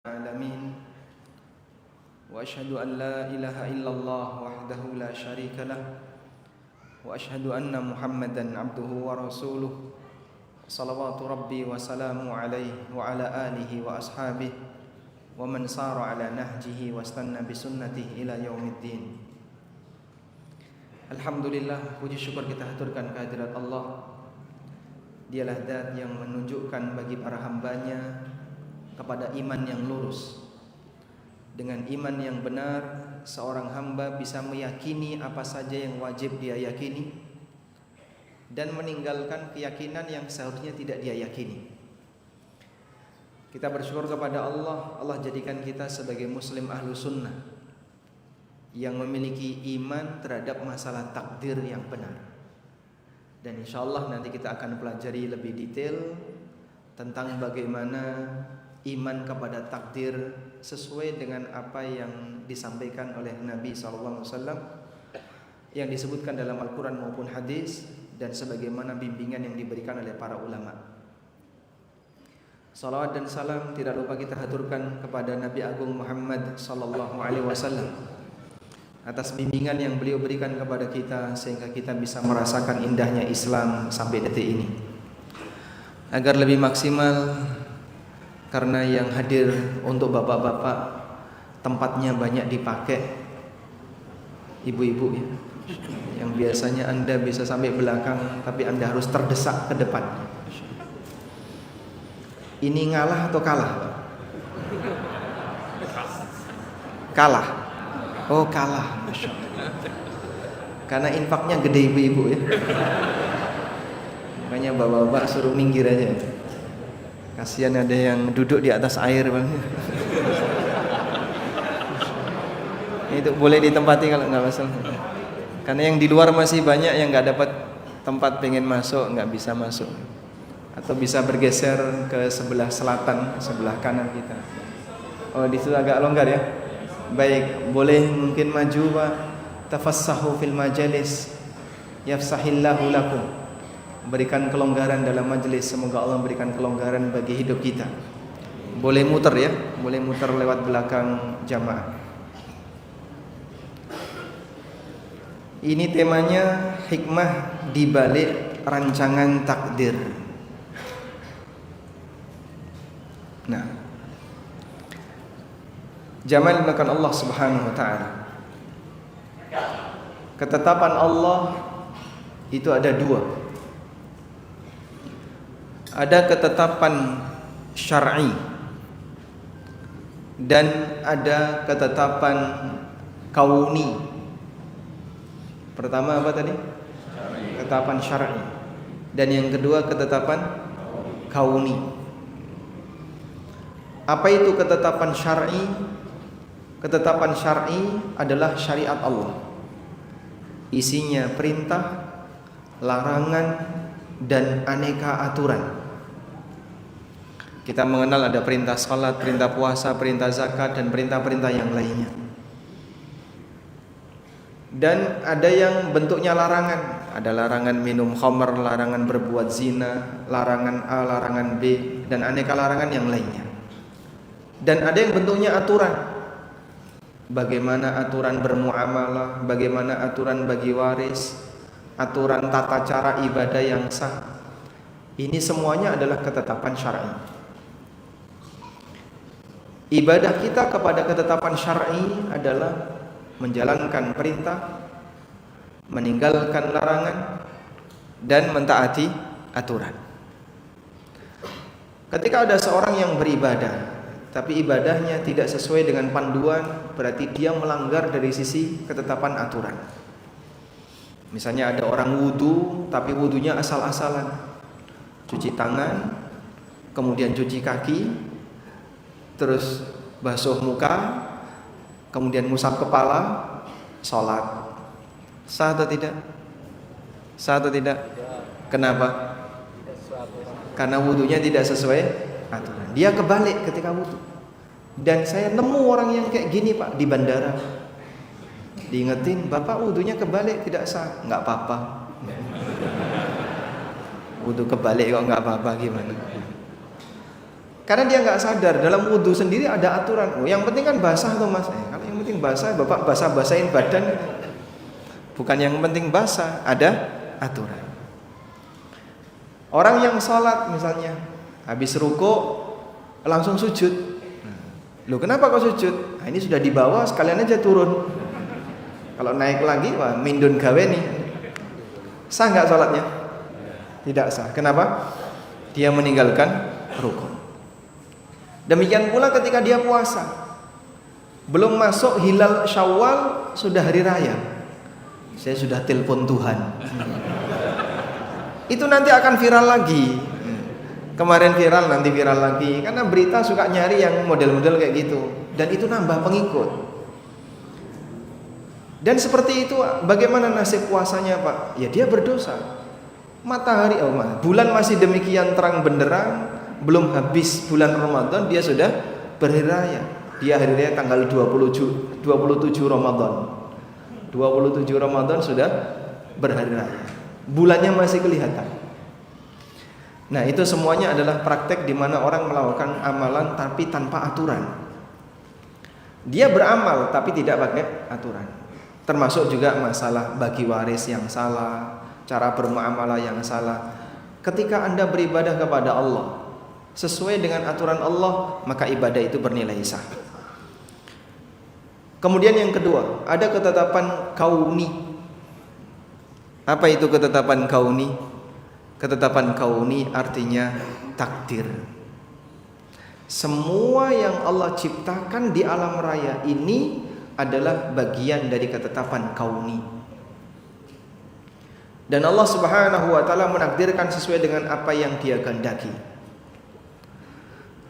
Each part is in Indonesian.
العالمين وأشهد أن لا إله إلا الله وحده لا شريك له وأشهد أن محمدا عبده ورسوله صلوات ربي وسلامه عليه وعلى آله وأصحابه ومن سار على نهجه واستنى بسنته إلى يوم الدين. Alhamdulillah, puji syukur kita haturkan kehadirat Allah. Dialah zat yang menunjukkan bagi para hambanya kepada iman yang lurus. Dengan iman yang benar, seorang hamba bisa meyakini apa saja yang wajib dia yakini dan meninggalkan keyakinan yang seharusnya tidak dia yakini. Kita bersyukur kepada Allah, Allah jadikan kita sebagai muslim ahlu sunnah yang memiliki iman terhadap masalah takdir yang benar. Dan insyaallah nanti kita akan pelajari lebih detail tentang bagaimana iman kepada takdir sesuai dengan apa yang disampaikan oleh Nabi SAW yang disebutkan dalam Al-Quran maupun hadis, dan sebagaimana bimbingan yang diberikan oleh para ulama. Salawat dan salam tidak lupa kita haturkan kepada Nabi Agung Muhammad SAW atas bimbingan yang beliau berikan kepada kita sehingga kita bisa merasakan indahnya Islam sampai detik ini. Agar lebih maksimal, karena yang hadir untuk bapak-bapak tempatnya banyak dipakai ibu-ibu ya, yang biasanya Anda bisa sampai belakang tapi Anda harus terdesak ke depan. Ini ngalah atau kalah, Pak? Kalah. Oh, kalah, Masya Allah. Karena infaknya gede ibu-ibu ya. Makanya bapak-bapak suruh minggir aja. Kasihan ada yang duduk di atas air, Bang. Itu boleh ditempati kalau nggak masalah. Karena yang di luar masih banyak yang nggak dapat tempat, pengen masuk nggak bisa masuk. Atau bisa bergeser ke sebelah selatan, sebelah kanan kita. Oh, di situ agak longgar ya. Baik, boleh mungkin maju, Pak. Tafassahu fil majalis yafsahillahu lakum. Berikan kelonggaran dalam majelis, semoga Allah memberikan kelonggaran bagi hidup kita. Boleh muter ya, boleh muter lewat belakang jamaah. Ini temanya hikmah di balik rancangan takdir. Nah, jamal dimakan Allah Subhanahu wa taala. Ketetapan Allah itu ada dua. Ada ketetapan syar'i dan ada ketetapan kauni. Pertama apa tadi? Ketetapan syar'i. Dan yang kedua ketetapan kauni. Apa itu ketetapan syar'i? Ketetapan syar'i adalah syariat Allah. Isinya perintah, larangan, dan aneka aturan. Kita mengenal ada perintah salat, perintah puasa, perintah zakat, dan perintah-perintah yang lainnya. Dan ada yang bentuknya larangan. Ada larangan minum khamr, larangan berbuat zina, larangan A, larangan B, dan aneka larangan yang lainnya. Dan ada yang bentuknya aturan. Bagaimana aturan bermuamalah, bagaimana aturan bagi waris, aturan tata cara ibadah yang sah. Ini semuanya adalah ketetapan syar'i. Ibadah kita kepada ketetapan syar'i adalah menjalankan perintah, meninggalkan larangan, dan mentaati aturan. Ketika ada seorang yang beribadah tapi ibadahnya tidak sesuai dengan panduan, berarti dia melanggar dari sisi ketetapan aturan. Misalnya ada orang wudu tapi wudunya asal-asalan, cuci tangan, kemudian cuci kaki, terus basuh muka, kemudian ngusap kepala, sholat. Sah atau tidak? Sah atau tidak? Kenapa? Karena wudunya tidak sesuai aturan. Dia kebalik ketika wudu. Dan saya nemu orang yang kayak gini, Pak, di bandara. Diingetin, Bapak wudunya kebalik, tidak sah. Nggak apa-apa. Wudu kebalik kok nggak apa-apa, gimana? Karena dia nggak sadar dalam wudhu sendiri ada aturan. Oh, yang penting kan basah tuh mas. Kalau yang penting basah, bapak basah-basahin badan. Bukan yang penting basah, ada aturan. Orang yang sholat misalnya, habis ruku langsung sujud. Loh kenapa kok sujud? Nah, ini sudah di bawah, sekalian aja turun. Kalau naik lagi, wah mindun gawe nih. Sah nggak sholatnya? Tidak sah. Kenapa? Dia meninggalkan rukun. Demikian pula ketika dia puasa, belum masuk hilal Syawal sudah hari raya. Saya sudah telepon Tuhan. Itu nanti akan viral lagi. Kemarin viral, nanti viral lagi. Karena berita suka nyari yang model-model kayak gitu. Dan itu nambah pengikut. Dan seperti itu, bagaimana nasib puasanya Pak? Ya dia berdosa. Matahari, bulan masih demikian terang benderang, belum habis bulan Ramadan dia sudah berhari raya. Dia hari raya tanggal 27 Ramadan. 27 Ramadan sudah berhari raya. Bulannya masih kelihatan. Nah, itu semuanya adalah praktek di mana orang melakukan amalan tapi tanpa aturan. Dia beramal tapi tidak pakai aturan. Termasuk juga masalah bagi waris yang salah, cara bermuamalah yang salah. Ketika Anda beribadah kepada Allah sesuai dengan aturan Allah, maka ibadah itu bernilai sah. Kemudian yang kedua, ada ketetapan kauni. Apa itu ketetapan kauni? Ketetapan kauni artinya takdir. Semua yang Allah ciptakan di alam raya ini adalah bagian dari ketetapan kauni. Dan Allah Subhanahu wa taala menakdirkan sesuai dengan apa yang Dia kehendaki.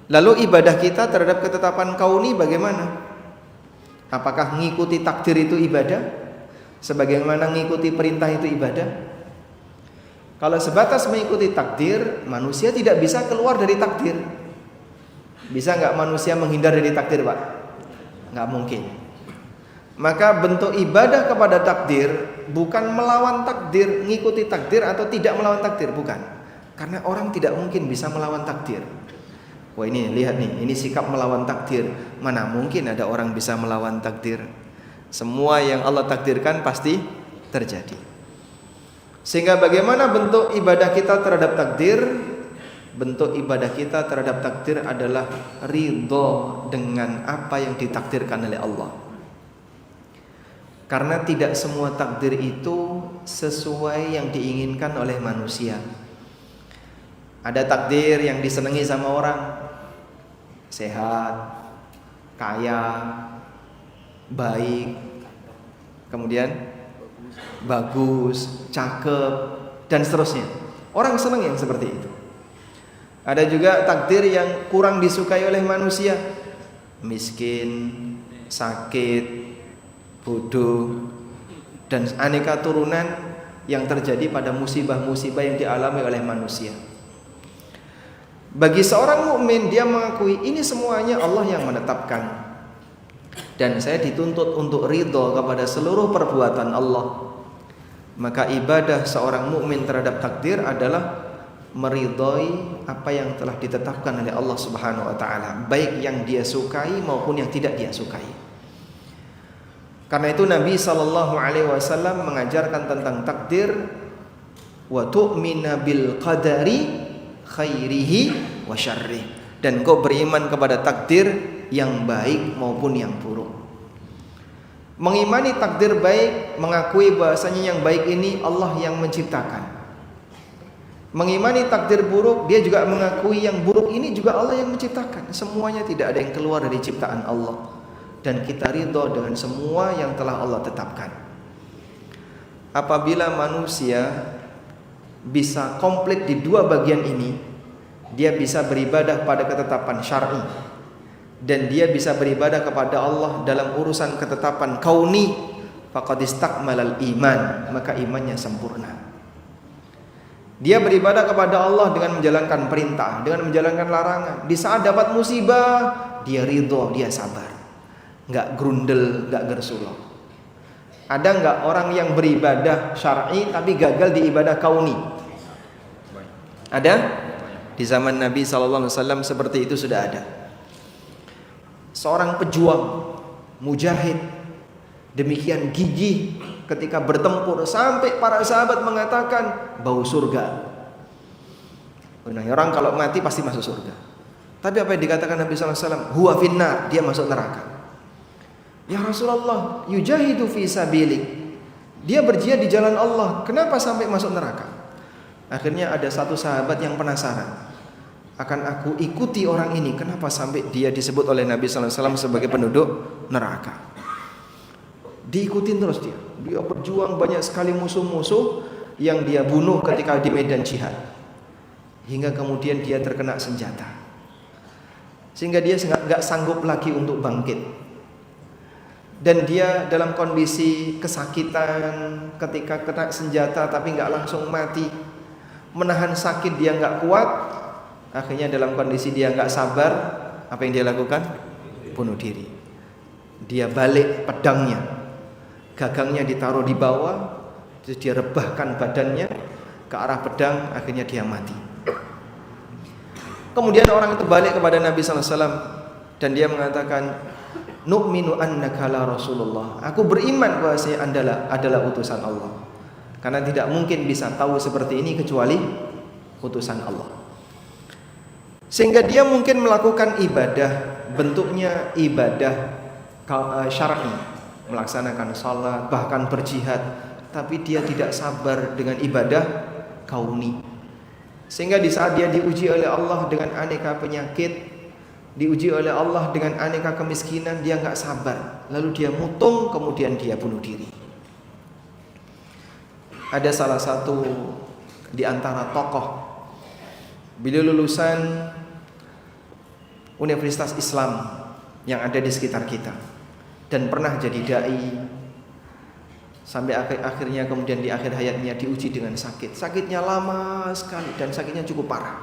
Lalu ibadah kita terhadap ketetapan kauni bagaimana? Apakah mengikuti takdir itu ibadah? Sebagaimana mengikuti perintah itu ibadah? Kalau sebatas mengikuti takdir, manusia tidak bisa keluar dari takdir. Bisa nggak manusia menghindar dari takdir, Pak? Nggak mungkin. Maka bentuk ibadah kepada takdir bukan melawan takdir, mengikuti takdir atau tidak melawan takdir, bukan. Karena orang tidak mungkin bisa melawan takdir. Wah ini lihat nih, ini sikap melawan takdir. Mana mungkin ada orang bisa melawan takdir? Semua yang Allah takdirkan pasti terjadi. Sehingga bagaimana bentuk ibadah kita terhadap takdir? Bentuk ibadah kita terhadap takdir adalah ridho dengan apa yang ditakdirkan oleh Allah. Karena tidak semua takdir itu sesuai yang diinginkan oleh manusia. Ada takdir yang disenangi sama orang, sehat, kaya, baik, kemudian bagus, cakep, dan seterusnya. Orang senang yang seperti itu. Ada juga takdir yang kurang disukai oleh manusia, miskin, sakit, bodoh, dan aneka turunan yang terjadi pada musibah-musibah yang dialami oleh manusia. Bagi seorang mukmin, dia mengakui ini semuanya Allah yang menetapkan. Dan saya dituntut untuk ridho kepada seluruh perbuatan Allah. Maka ibadah seorang mukmin terhadap takdir adalah meridhoi apa yang telah ditetapkan oleh Allah Subhanahu wa taala, baik yang dia sukai maupun yang tidak dia sukai. Karena itu Nabi sallallahu alaihi wasallam mengajarkan tentang takdir, wa tu'mina bil qadari khairihi wa syarrih, dan kau beriman kepada takdir yang baik maupun yang buruk. Mengimani takdir baik, mengakui bahasanya yang baik ini Allah yang menciptakan. Mengimani takdir buruk, dia juga mengakui yang buruk ini juga Allah yang menciptakan. Semuanya tidak ada yang keluar dari ciptaan Allah. Dan kita ridho dengan semua yang telah Allah tetapkan. Apabila manusia bisa komplit di dua bagian ini, dia bisa beribadah pada ketetapan syar'i dan dia bisa beribadah kepada Allah dalam urusan ketetapan kauni, faqad istakmalal iman, maka imannya sempurna. Dia beribadah kepada Allah dengan menjalankan perintah, dengan menjalankan larangan. Di saat dapat musibah, dia ridho, dia sabar, nggak grundel, nggak gersuloh. Ada nggak orang yang beribadah syar'i tapi gagal di ibadah kauni? Ada? Di zaman Nabi SAW seperti itu sudah ada. Seorang pejuang, mujahid, demikian gigih ketika bertempur sampai para sahabat mengatakan bau surga. Nah, orang kalau mati pasti masuk surga. Tapi apa yang dikatakan Nabi SAW? Huwa finnar, dia masuk neraka. Ya Rasulullah, yujahidu fi sabilik, dia berjihad di jalan Allah, kenapa sampai masuk neraka? Akhirnya ada satu sahabat yang penasaran, akan aku ikuti orang ini, kenapa sampai dia disebut oleh Nabi SAW sebagai penduduk neraka. Diikutin terus dia berjuang, banyak sekali musuh-musuh yang dia bunuh ketika di medan jihad, hingga kemudian dia terkena senjata, sehingga dia nggak sanggup lagi untuk bangkit. Dan dia dalam kondisi kesakitan ketika kena senjata, tapi nggak langsung mati, menahan sakit dia nggak kuat. Akhirnya dalam kondisi dia nggak sabar, apa yang dia lakukan? Bunuh diri. Dia balik pedangnya, gagangnya ditaruh di bawah, terus dia rebahkan badannya ke arah pedang, akhirnya dia mati. Kemudian orang itu balik kepada Nabi SAW dan dia mengatakan, nu'minu annaka la Rasulullah, aku beriman bahwasanya adalah utusan Allah, karena tidak mungkin bisa tahu seperti ini kecuali utusan Allah. Sehingga dia mungkin melakukan ibadah, bentuknya ibadah syar'i, melaksanakan salat, bahkan berjihad, tapi dia tidak sabar dengan ibadah kauni. Sehingga di saat dia diuji oleh Allah dengan aneka penyakit, diuji oleh Allah dengan aneka kemiskinan, dia nggak sabar, lalu dia mutung, kemudian dia bunuh diri. Ada salah satu di antara tokoh, beliau lulusan Universitas Islam yang ada di sekitar kita dan pernah jadi dai, sampai akhirnya kemudian di akhir hayatnya diuji dengan sakitnya lama sekali dan sakitnya cukup parah,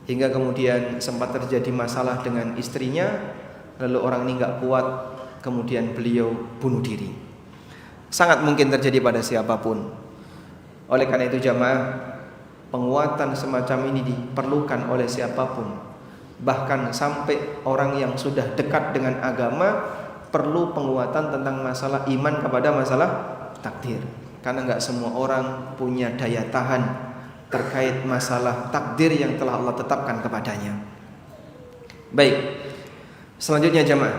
hingga kemudian sempat terjadi masalah dengan istrinya, lalu orang ini nggak kuat, kemudian beliau bunuh diri. Sangat mungkin terjadi pada siapapun. Oleh karena itu jamaah, penguatan semacam ini diperlukan oleh siapapun. Bahkan sampai orang yang sudah dekat dengan agama perlu penguatan tentang masalah iman kepada masalah takdir. Karena nggak semua orang punya daya tahan terkait masalah takdir yang telah Allah tetapkan kepadanya. Baik, selanjutnya jamaah,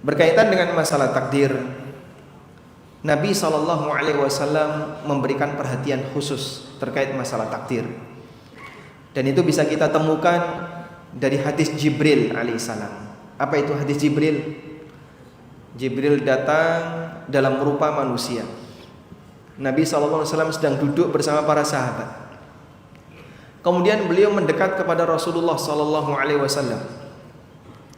berkaitan dengan masalah takdir, Nabi SAW memberikan perhatian khusus terkait masalah takdir. Dan itu bisa kita temukan dari hadis Jibril alaihissalam. Apa itu hadis Jibril? Jibril datang dalam rupa manusia. Nabi SAW sedang duduk bersama para sahabat. Kemudian beliau mendekat kepada Rasulullah SAW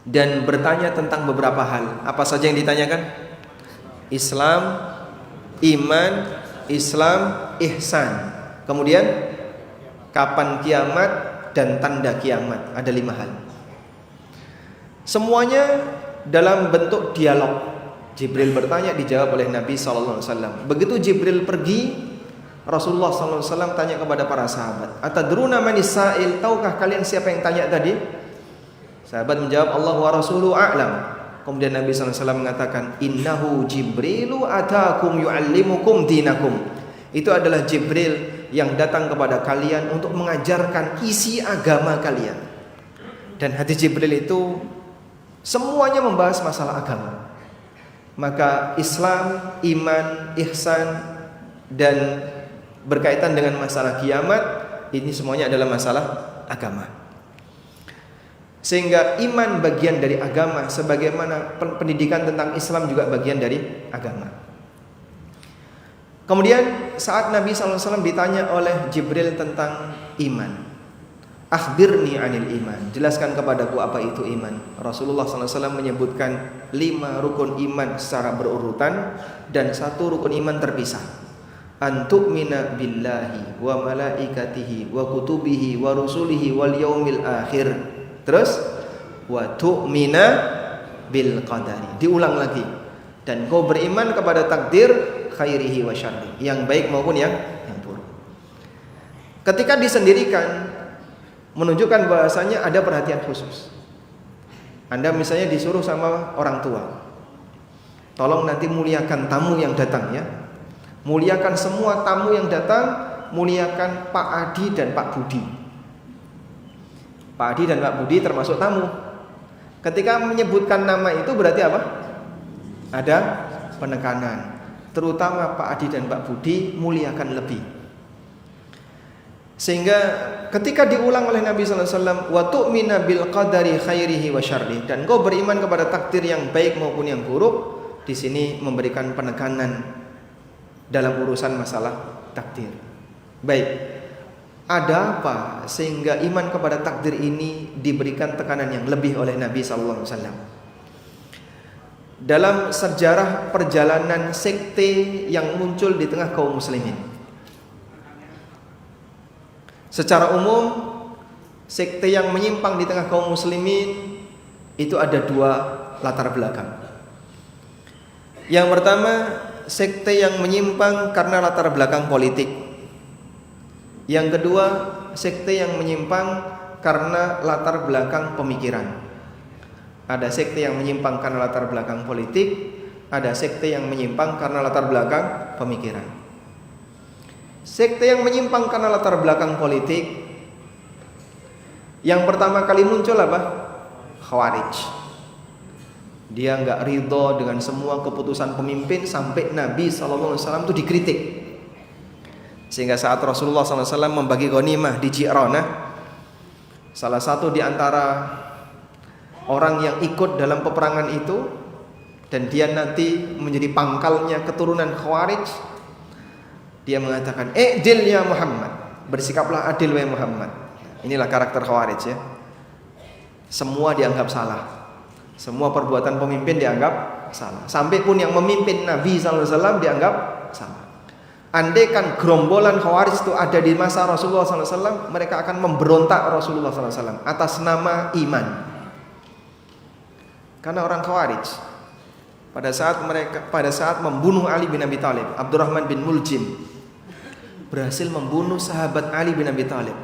dan bertanya tentang beberapa hal. Apa saja yang ditanyakan? Islam, iman, ihsan. Kemudian kapan kiamat dan tanda kiamat. Ada 5 hal. Semuanya dalam bentuk dialog. Jibril bertanya, dijawab oleh Nabi SAW. Begitu Jibril pergi, Rasulullah SAW tanya kepada para sahabat, atadruna manis sa'il, tahukah kalian siapa yang tanya tadi? Sahabat menjawab, Allah wa rasuluhu a'lam. Kemudian Nabi SAW mengatakan, innahu Jibrilu atakum yu'allimukum dinakum. Itu adalah Jibril yang datang kepada kalian untuk mengajarkan isi agama kalian. Dan hadis Jibril itu semuanya membahas masalah agama. Maka Islam, iman, ihsan, dan berkaitan dengan masalah kiamat, ini semuanya adalah masalah agama. Sehingga iman bagian dari agama, sebagaimana pendidikan tentang Islam juga bagian dari agama. Kemudian saat Nabi SAW ditanya oleh Jibril tentang iman, akhbirni anil iman, jelaskan kepadaku apa itu iman. Rasulullah SAW menyebutkan 5 rukun iman secara berurutan dan 1 rukun iman terpisah. Antu'mina billahi wa malaikatihi wa kutubihi wa rusulihi wal yaumil akhir. Terus wa tu'mina bil qadari. Diulang lagi. Dan kau beriman kepada takdir khairihi wa syarri, yang baik maupun yang buruk. Ketika disendirikan, menunjukkan bahasanya ada perhatian khusus. Anda misalnya disuruh sama orang tua, tolong nanti muliakan tamu yang datang ya. Muliakan semua tamu yang datang, muliakan Pak Adi dan Pak Budi. Pak Adi dan Pak Budi termasuk tamu. Ketika menyebutkan nama itu berarti apa? Ada penekanan. Terutama Pak Adi dan Pak Budi muliakan lebih. Sehingga ketika diulang oleh Nabi sallallahu alaihi wasallam, wa tu'mina bil qadari khairihi wa syarrihi, dan kau beriman kepada takdir yang baik maupun yang buruk, di sini memberikan penekanan dalam urusan masalah takdir. Baik. Ada apa sehingga iman kepada takdir ini diberikan tekanan yang lebih oleh Nabi sallallahu alaihi wasallam? Dalam sejarah perjalanan sekte yang muncul di tengah kaum muslimin, secara umum sekte yang menyimpang di tengah kaum muslimin itu ada dua latar belakang. Yang pertama, sekte yang menyimpang karena latar belakang politik. Yang kedua, sekte yang menyimpang karena latar belakang pemikiran. Ada sekte yang menyimpang karena latar belakang politik, ada sekte yang menyimpang karena latar belakang pemikiran. Sekte yang menyimpang karena latar belakang politik, yang pertama kali muncul apa? Khawarij. Dia enggak ridho dengan semua keputusan pemimpin sampai Nabi sallallahu alaihi wasallam itu dikritik. Sehingga saat Rasulullah sallallahu alaihi wasallam membagi ghanimah di Ji'ranah, salah satu di antara orang yang ikut dalam peperangan itu, dan dia nanti menjadi pangkalnya keturunan Khawarij, dia mengatakan, "I'dil ya Muhammad." Bersikaplah adil wahai Muhammad. Inilah karakter Khawarij ya. Semua dianggap salah. Semua perbuatan pemimpin dianggap salah. Sampai pun yang memimpin Nabi sallallahu alaihi wasallam dianggap salah. Andaikan gerombolan Khawarij itu ada di masa Rasulullah sallallahu alaihi wasallam, mereka akan memberontak Rasulullah sallallahu alaihi wasallam atas nama iman. Karena orang Khawarij pada saat membunuh Ali bin Abi Thalib, Abdurrahman bin Muljim berhasil membunuh sahabat Ali bin Abi Thalib.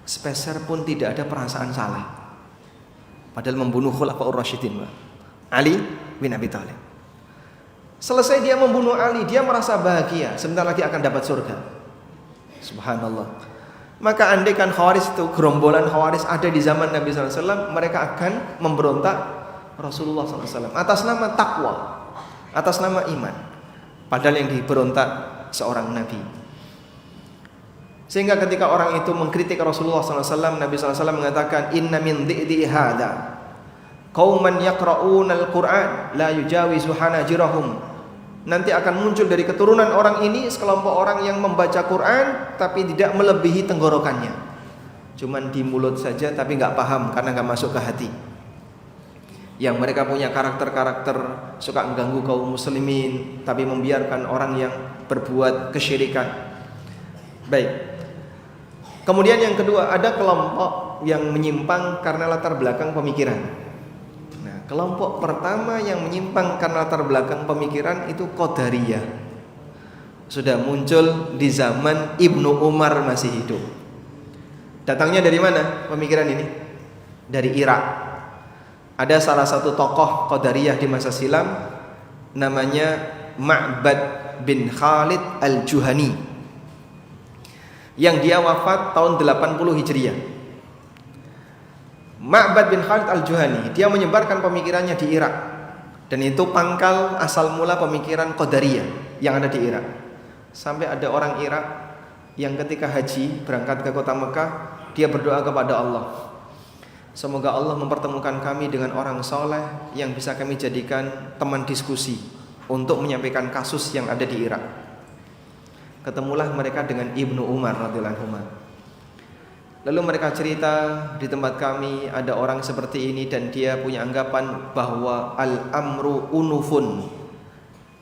Sepeser pun tidak ada perasaan salah. Padahal membunuh Khulafaur Rasyidin, Ali bin Abi Thalib. Selesai dia membunuh Ali, dia merasa bahagia, sebentar lagi akan dapat surga. Subhanallah. Maka andaikan Khawarij itu, gerombolan Khawarij ada di zaman Nabi sallallahu alaihi wasallam, mereka akan memberontak Rasulullah sallallahu alaihi wasallam atas nama takwa, atas nama iman. Padahal yang diberontak seorang nabi. Sehingga ketika orang itu mengkritik Rasulullah sallallahu alaihi wasallam, Nabi sallallahu alaihi wasallam mengatakan, "Inna min dhi'di hadza qauman yaqra'unal Qur'an la yujawizu hanajirahum." Nanti akan muncul dari keturunan orang ini sekelompok orang yang membaca Quran tapi tidak melebihi tenggorokannya. Cuman di mulut saja tapi enggak paham karena enggak masuk ke hati. Yang mereka punya karakter-karakter suka mengganggu kaum muslimin tapi membiarkan orang yang berbuat kesyirikan. Baik. Kemudian yang kedua, ada kelompok yang menyimpang karena latar belakang pemikiran. Nah, kelompok pertama yang menyimpang karena latar belakang pemikiran itu Qadariyah. Sudah muncul di zaman Ibnu Umar masih hidup. Datangnya dari mana pemikiran ini? Dari Irak. Ada salah satu tokoh Qadariyah di masa silam, namanya Ma'bad bin Khalid al-Juhani, yang dia wafat tahun 80 Hijriah. Ma'bad bin Khalid al-Juhani, dia menyebarkan pemikirannya di Irak. Dan itu pangkal asal mula pemikiran Qadariyah yang ada di Irak. Sampai ada orang Irak yang ketika haji berangkat ke kota Mekah, dia berdoa kepada Allah, semoga Allah mempertemukan kami dengan orang soleh yang bisa kami jadikan teman diskusi untuk menyampaikan kasus yang ada di Irak. Ketemulah mereka dengan Ibnu Umar radhiyallahu anhu. Lalu mereka cerita, di tempat kami ada orang seperti ini dan dia punya anggapan bahwa al-amru unufun.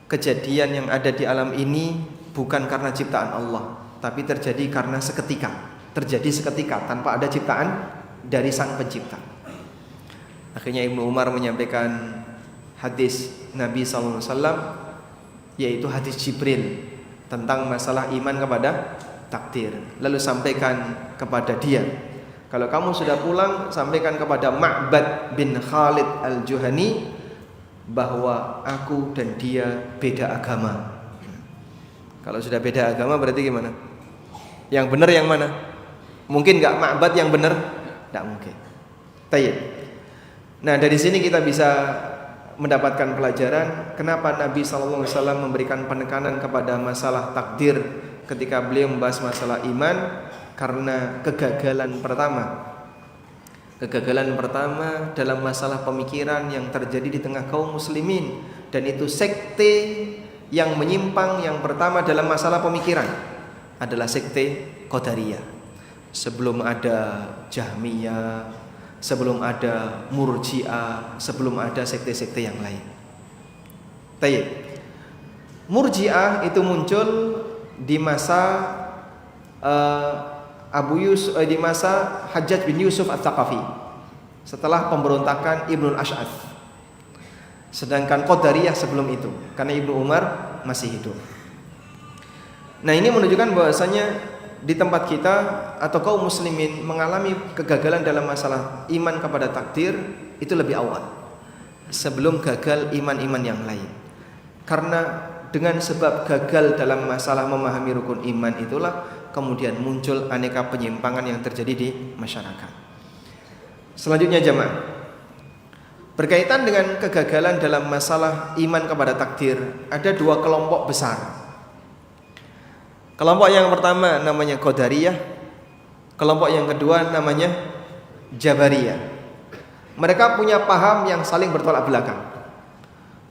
Kejadian yang ada di alam ini bukan karena ciptaan Allah, tapi terjadi karena seketika. Terjadi seketika tanpa ada ciptaan dari sang pencipta. Akhirnya Ibnu Umar menyampaikan hadis Nabi SAW, yaitu hadis Jibril tentang masalah iman kepada takdir. Lalu sampaikan kepada dia. Kalau kamu sudah pulang, sampaikan kepada Ma'bad bin Khalid al-Juhani bahwa aku dan dia beda agama. Kalau sudah beda agama berarti gimana? Yang benar yang mana? Mungkin gak Ma'bad yang benar? Tidak mungkin. Tayyib. Nah, dari sini kita bisa mendapatkan pelajaran kenapa Nabi SAW memberikan penekanan kepada masalah takdir ketika beliau membahas masalah iman, karena kegagalan pertama dalam masalah pemikiran yang terjadi di tengah kaum muslimin, dan itu sekte yang menyimpang yang pertama dalam masalah pemikiran adalah sekte Qadariyah. Sebelum ada Jahmiyah, sebelum ada Murji'ah, sebelum ada sekte-sekte yang lain. Tayyib. Murji'ah itu muncul di masa di masa Hajjaj bin Yusuf Ats-Tsaqafi setelah pemberontakan Ibnul Ash'ath. Sedangkan Qadariyah sebelum itu, karena Ibnu Umar masih hidup. Nah, ini menunjukkan bahwasanya di tempat kita atau kaum muslimin mengalami kegagalan dalam masalah iman kepada takdir itu lebih awal, sebelum gagal iman-iman yang lain. Karena dengan sebab gagal dalam masalah memahami rukun iman itulah kemudian muncul aneka penyimpangan yang terjadi di masyarakat. Selanjutnya jamaah, berkaitan dengan kegagalan dalam masalah iman kepada takdir, ada dua kelompok besar. Kelompok yang pertama namanya Qadariyah, kelompok yang kedua namanya Jabariyah. Mereka punya paham yang saling bertolak belakang.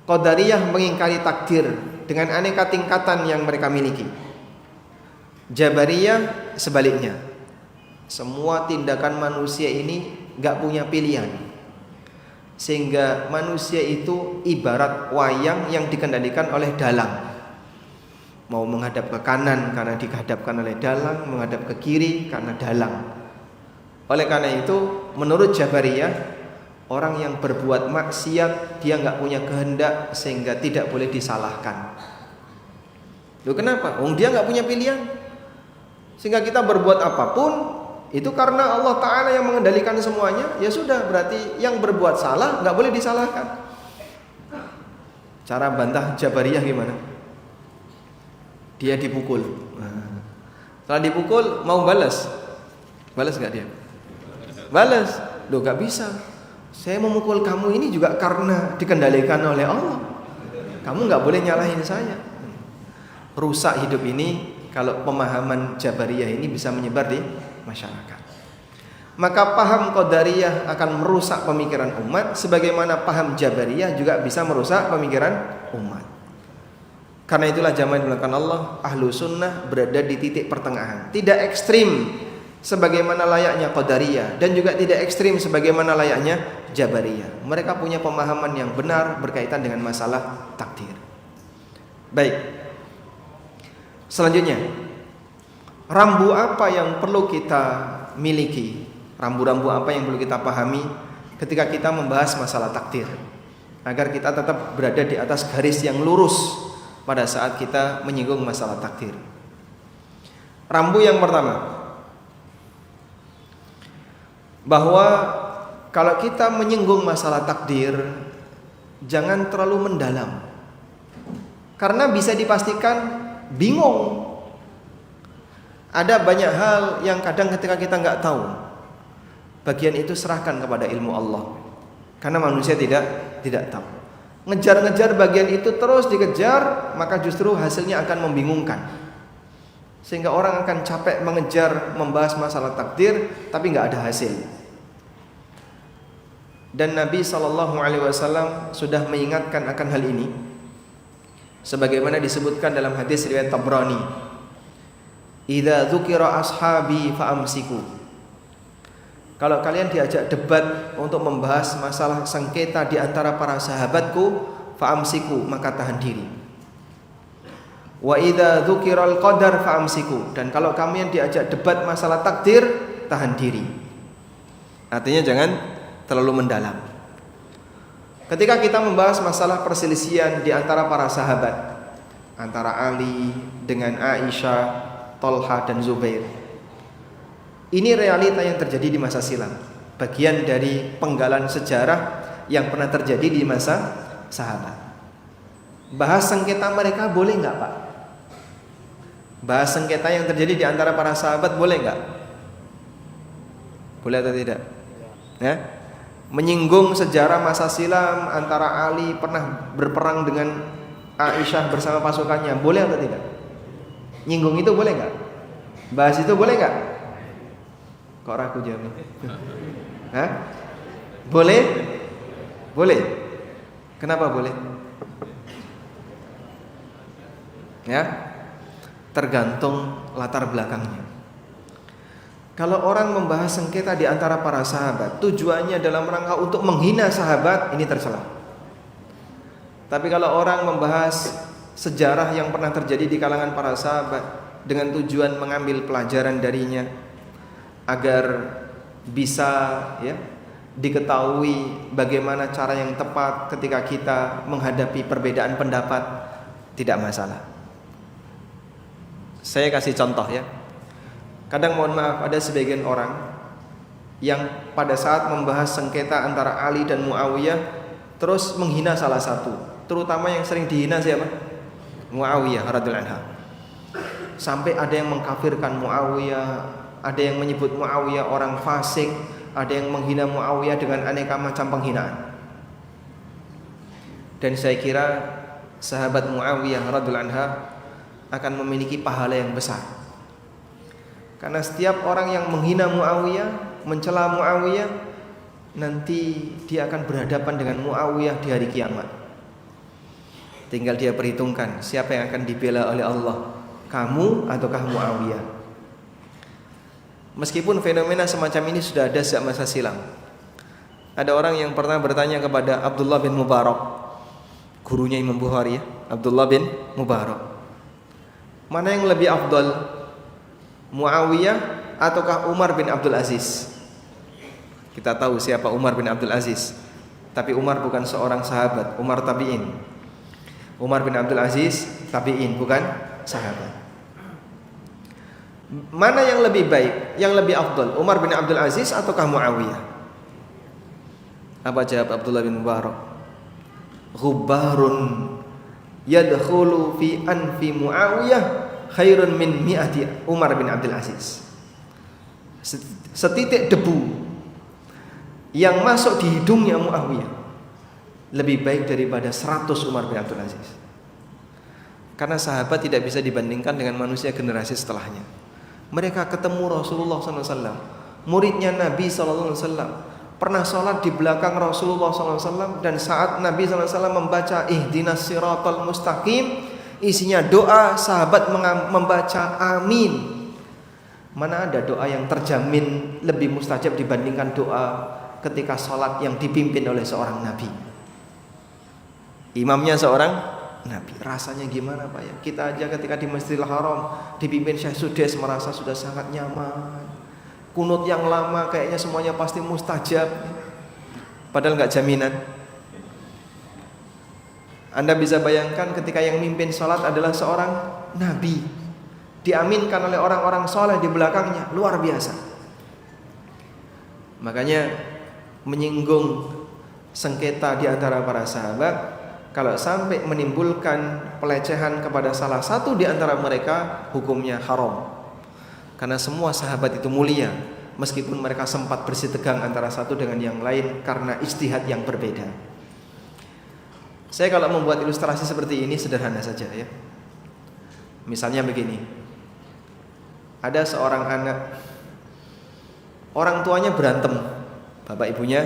Qadariyah mengingkari takdir dengan aneka tingkatan yang mereka miliki. Jabariyah sebaliknya, semua tindakan manusia ini gak punya pilihan, sehingga manusia itu ibarat wayang yang dikendalikan oleh dalang. Mau menghadap ke kanan karena dihadapkan oleh dalang, menghadap ke kiri karena dalang. Oleh karena itu, menurut Jabariyah, orang yang berbuat maksiat dia gak punya kehendak sehingga tidak boleh disalahkan. Loh, kenapa? Dia gak punya pilihan, sehingga kita berbuat apapun itu karena Allah Ta'ala yang mengendalikan semuanya. Ya sudah, berarti yang berbuat salah gak boleh disalahkan. Cara bantah Jabariyah gimana? Dia dipukul. Setelah dipukul mau balas gak dia? Balas. Loh, gak bisa. Saya memukul kamu ini juga karena dikendalikan oleh Allah. Kamu gak boleh nyalahin saya. Rusak hidup ini kalau pemahaman Jabariyah ini bisa menyebar di masyarakat. Maka paham Qadariyah akan merusak pemikiran umat, sebagaimana paham Jabariyah juga bisa merusak pemikiran umat. Karena itulah jamaah dimuliakan Allah, ahlu sunnah berada di titik pertengahan, tidak ekstrim sebagaimana layaknya Qadariyah, dan juga tidak ekstrim sebagaimana layaknya Jabariyah. Mereka punya pemahaman yang benar berkaitan dengan masalah takdir. Baik, selanjutnya, rambu apa yang perlu kita miliki, rambu-rambu apa yang perlu kita pahami ketika kita membahas masalah takdir, agar kita tetap berada di atas garis yang lurus pada saat kita menyinggung masalah takdir. Rambu yang pertama, bahwa kalau kita menyinggung masalah takdir, jangan terlalu mendalam, karena bisa dipastikan bingung. Ada banyak hal yang kadang ketika kita nggak tahu, bagian itu serahkan kepada ilmu Allah, karena manusia tidak tahu. Ngejar-ngejar bagian itu terus dikejar, maka justru hasilnya akan membingungkan, sehingga orang akan capek mengejar membahas masalah takdir tapi nggak ada hasil. Dan Nabi SAW sudah mengingatkan akan hal ini, sebagaimana disebutkan dalam hadis riwayat Tabrani, "Idza dzukira ashabi fa'amsiku." Kalau kalian diajak debat untuk membahas masalah sengketa di antara para sahabatku, fa'amsiku, maka tahan diri. Wa idza dzukiral qadar fa'amsiku, dan kalau kalian diajak debat masalah takdir, tahan diri. Artinya jangan terlalu mendalam. Ketika kita membahas masalah perselisihan di antara para sahabat, antara Ali dengan Aisyah, Tolha dan Zubair. Ini realita yang terjadi di masa silam, bagian dari penggalan sejarah yang pernah terjadi di masa sahabat. Bahas sengketa mereka boleh nggak, Pak? Bahas sengketa yang terjadi di antara para sahabat boleh nggak? Boleh atau tidak? Ya? Menyinggung sejarah masa silam antara Ali pernah berperang dengan Aisyah bersama pasukannya, boleh atau tidak? Nyinggung itu boleh nggak? Bahas itu boleh nggak? Kok ragu jawabnya? Hah? Boleh? Boleh. Kenapa boleh? Ya, tergantung latar belakangnya. Kalau orang membahas sengketa di antara para sahabat, tujuannya dalam rangka untuk menghina sahabat, ini tercela. Tapi kalau orang membahas sejarah yang pernah terjadi di kalangan para sahabat dengan tujuan mengambil pelajaran darinya agar bisa ya diketahui bagaimana cara yang tepat ketika kita menghadapi perbedaan pendapat, tidak masalah. Saya kasih contoh ya. Kadang mohon maaf ada sebagian orang yang pada saat membahas sengketa antara Ali dan Muawiyah terus menghina salah satu, terutama yang sering dihina siapa? Muawiyah radhiyallahu anhu. Sampai ada yang mengkafirkan Muawiyah, ada yang menyebut Muawiyah orang fasik, ada yang menghina Muawiyah dengan aneka macam penghinaan. Dan saya kira sahabat Muawiyah radhiyallahu anhu akan memiliki pahala yang besar. Karena setiap orang yang menghina Muawiyah, mencela Muawiyah, nanti dia akan berhadapan dengan Muawiyah di hari kiamat. Tinggal dia perhitungkan siapa yang akan dibela oleh Allah, kamu ataukah Muawiyah. Meskipun fenomena semacam ini sudah ada sejak masa silam. Ada orang yang pernah bertanya kepada Abdullah bin Mubarak, gurunya Imam Bukhari ya, Abdullah bin Mubarak, mana yang lebih afdal, Muawiyah ataukah Umar bin Abdul Aziz? Kita tahu siapa Umar bin Abdul Aziz, tapi Umar bukan seorang sahabat, Umar tabi'in. Umar bin Abdul Aziz tabi'in, bukan sahabat. Mana yang lebih baik, yang lebih afdal, Umar bin Abdul Aziz ataukah Muawiyah? Apa jawab Abdullah bin Mubarak? Ghubarun yadkhulu fi anfi Muawiyah khairun min mi'ati Umar bin Abdul Aziz. Setitik debu yang masuk di hidungnya Muawiyah lebih baik daripada 100 Umar bin Abdul Aziz. Karena sahabat tidak bisa dibandingkan dengan manusia generasi setelahnya. Mereka ketemu Rasulullah SAW, muridnya Nabi SAW, pernah sholat di belakang Rasulullah SAW, dan saat Nabi SAW membaca ihdinas siratal mustaqim, isinya doa, sahabat membaca amin. Mana ada doa yang terjamin lebih mustajab dibandingkan doa ketika sholat yang dipimpin oleh seorang Nabi, imamnya seorang Nabi. Rasanya gimana Pak ya? Kita aja ketika di Masjidil Haram dipimpin Syekh Sudes merasa sudah sangat nyaman. Kunut yang lama kayaknya semuanya pasti mustajab, padahal nggak jaminan. Anda bisa bayangkan ketika yang mimpin sholat adalah seorang Nabi, diaminkan oleh orang-orang soleh di belakangnya, luar biasa. Makanya menyinggung sengketa di antara para sahabat, kalau sampai menimbulkan pelecehan kepada salah satu di antara mereka, hukumnya haram. Karena semua sahabat itu mulia, meskipun mereka sempat bersih tegang antara satu dengan yang lain karena ijtihad yang berbeda. Saya kalau membuat ilustrasi seperti ini sederhana saja ya. Misalnya begini, ada seorang anak, orang tuanya berantem, bapak ibunya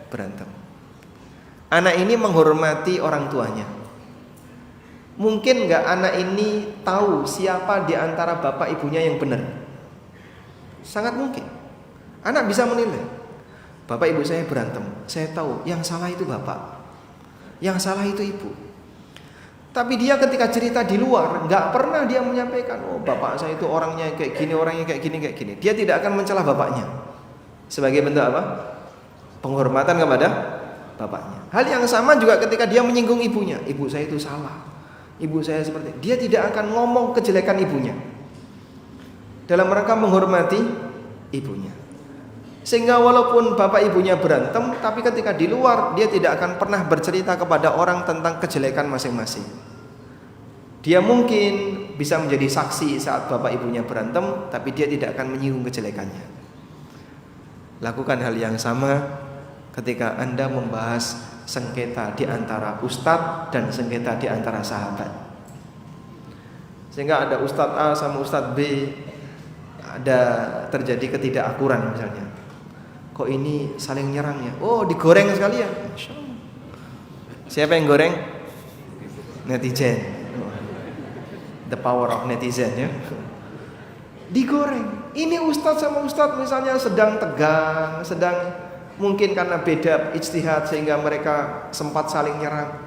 berantem. Anak ini menghormati orang tuanya. Mungkin nggak anak ini tahu siapa di antara bapak ibunya yang benar? Sangat mungkin. Anak bisa menilai, bapak ibu saya berantem, saya tahu yang salah itu bapak, yang salah itu ibu. Tapi dia ketika cerita di luar, nggak pernah dia menyampaikan, oh bapak saya itu orangnya kayak gini, orangnya kayak gini, kayak gini. Dia tidak akan mencela bapaknya. Sebagai bentuk apa? Penghormatan kepada bapaknya. Hal yang sama juga ketika dia menyinggung ibunya, ibu saya itu salah, ibu saya seperti, dia tidak akan ngomong kejelekan ibunya. dalam rangka menghormati ibunya. Sehingga walaupun bapak ibunya berantem, tapi ketika di luar dia tidak akan pernah bercerita kepada orang tentang kejelekan masing-masing. Dia mungkin bisa menjadi saksi saat bapak ibunya berantem, tapi dia tidak akan menyinggung kejelekannya. Lakukan hal yang sama ketika Anda membahas sengketa di antara ustadz dan sengketa di antara sahabat. Sehingga ada ustadz A sama ustadz B, ada terjadi ketidakakuran misalnya. Kok ini saling nyerang ya? Oh, digoreng sekalian. Siapa yang goreng? Netizen. The power of netizen ya. Digoreng. Ini ustadz sama ustadz misalnya sedang tegang, sedang mungkin karena beda ijtihad sehingga mereka sempat saling nyerang.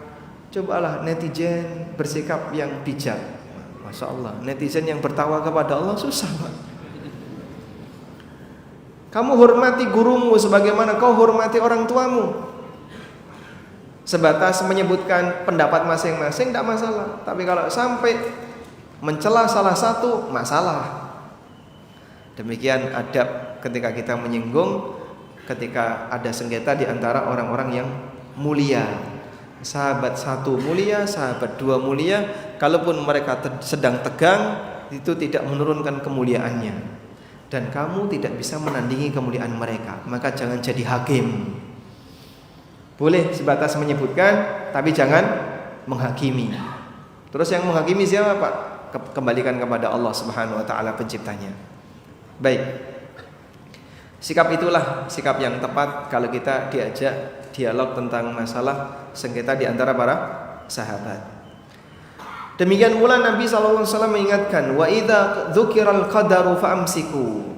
Cobalah netizen bersikap yang bijak. Masya Allah, netizen yang bertakwa kepada Allah susah Pak. Kamu hormati gurumu sebagaimana kau hormati orang tuamu. Sebatas menyebutkan pendapat masing-masing tidak masalah. Tapi kalau sampai mencela salah satu, masalah. Demikian adab ketika kita menyinggung, ketika ada sengketa di antara orang-orang yang mulia. Sahabat satu mulia, sahabat dua mulia. Kalaupun mereka sedang tegang, itu tidak menurunkan kemuliaannya. Dan kamu tidak bisa menandingi kemuliaan mereka, maka jangan jadi hakim. Boleh sebatas menyebutkan, tapi jangan menghakimi. Terus yang menghakimi siapa Pak? Kembalikan kepada Allah Subhanahu wa taala penciptanya. Baik. Sikap itulah sikap yang tepat kalau kita diajak dialog tentang masalah sengketa di antara para sahabat. Demikian pula Nabi SAW mengingatkan, wa idza dzukiral qadaru fa'amsiku.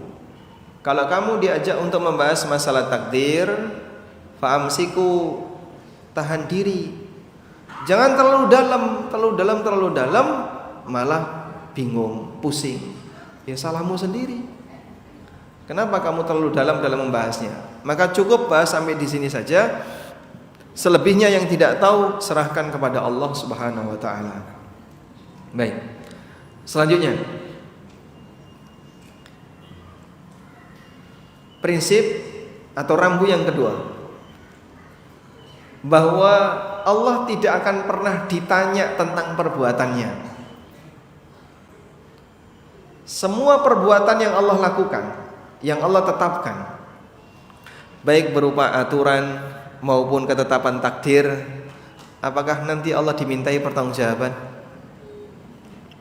Kalau kamu diajak untuk membahas masalah takdir, fa'amsiku, tahan diri. Jangan terlalu dalam, malah bingung, pusing. Ya salahmu sendiri. Kenapa kamu terlalu dalam membahasnya? Maka cukup bahas sampai di sini saja. Selebihnya yang tidak tahu serahkan kepada Allah Subhanahu wa taala. Baik. Selanjutnya, prinsip atau rambu yang kedua, bahwa Allah tidak akan pernah ditanya tentang perbuatannya. Semua perbuatan yang Allah lakukan, yang Allah tetapkan, baik berupa aturan maupun ketetapan takdir, apakah nanti Allah dimintai pertanggungjawaban?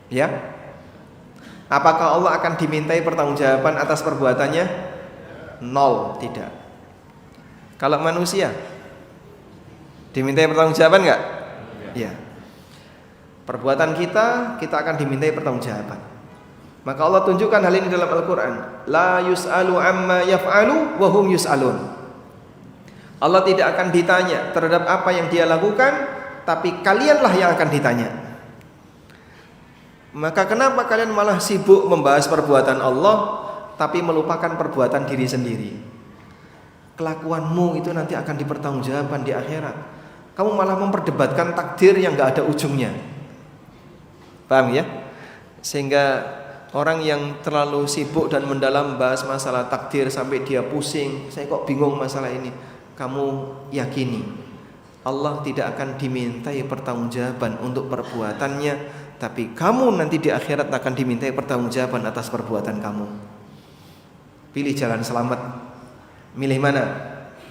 Ya, apakah Allah akan dimintai pertanggungjawaban atas perbuatannya? Nol, tidak. Kalau manusia dimintai pertanggungjawaban enggak? Ya. Perbuatan kita akan dimintai pertanggungjawaban. Maka Allah tunjukkan hal ini dalam Al-Quran. La yus'alu amma yaf'alu wa hum yus'alun. Allah tidak akan ditanya terhadap apa yang dia lakukan, tapi kalianlah yang akan ditanya. Maka kenapa kalian malah sibuk membahas perbuatan Allah tapi melupakan perbuatan diri sendiri? Kelakuanmu itu nanti akan dipertanggungjawabkan di akhirat. Kamu malah memperdebatkan takdir yang gak ada ujungnya. Paham ya? Sehingga orang yang terlalu sibuk dan mendalam bahas masalah takdir sampai dia pusing, saya kok bingung masalah ini. Kamu yakini Allah tidak akan dimintai pertanggungjawaban untuk perbuatannya, tapi kamu nanti di akhirat akan dimintai pertanggungjawaban atas perbuatan kamu. Pilih jalan selamat. Milih mana?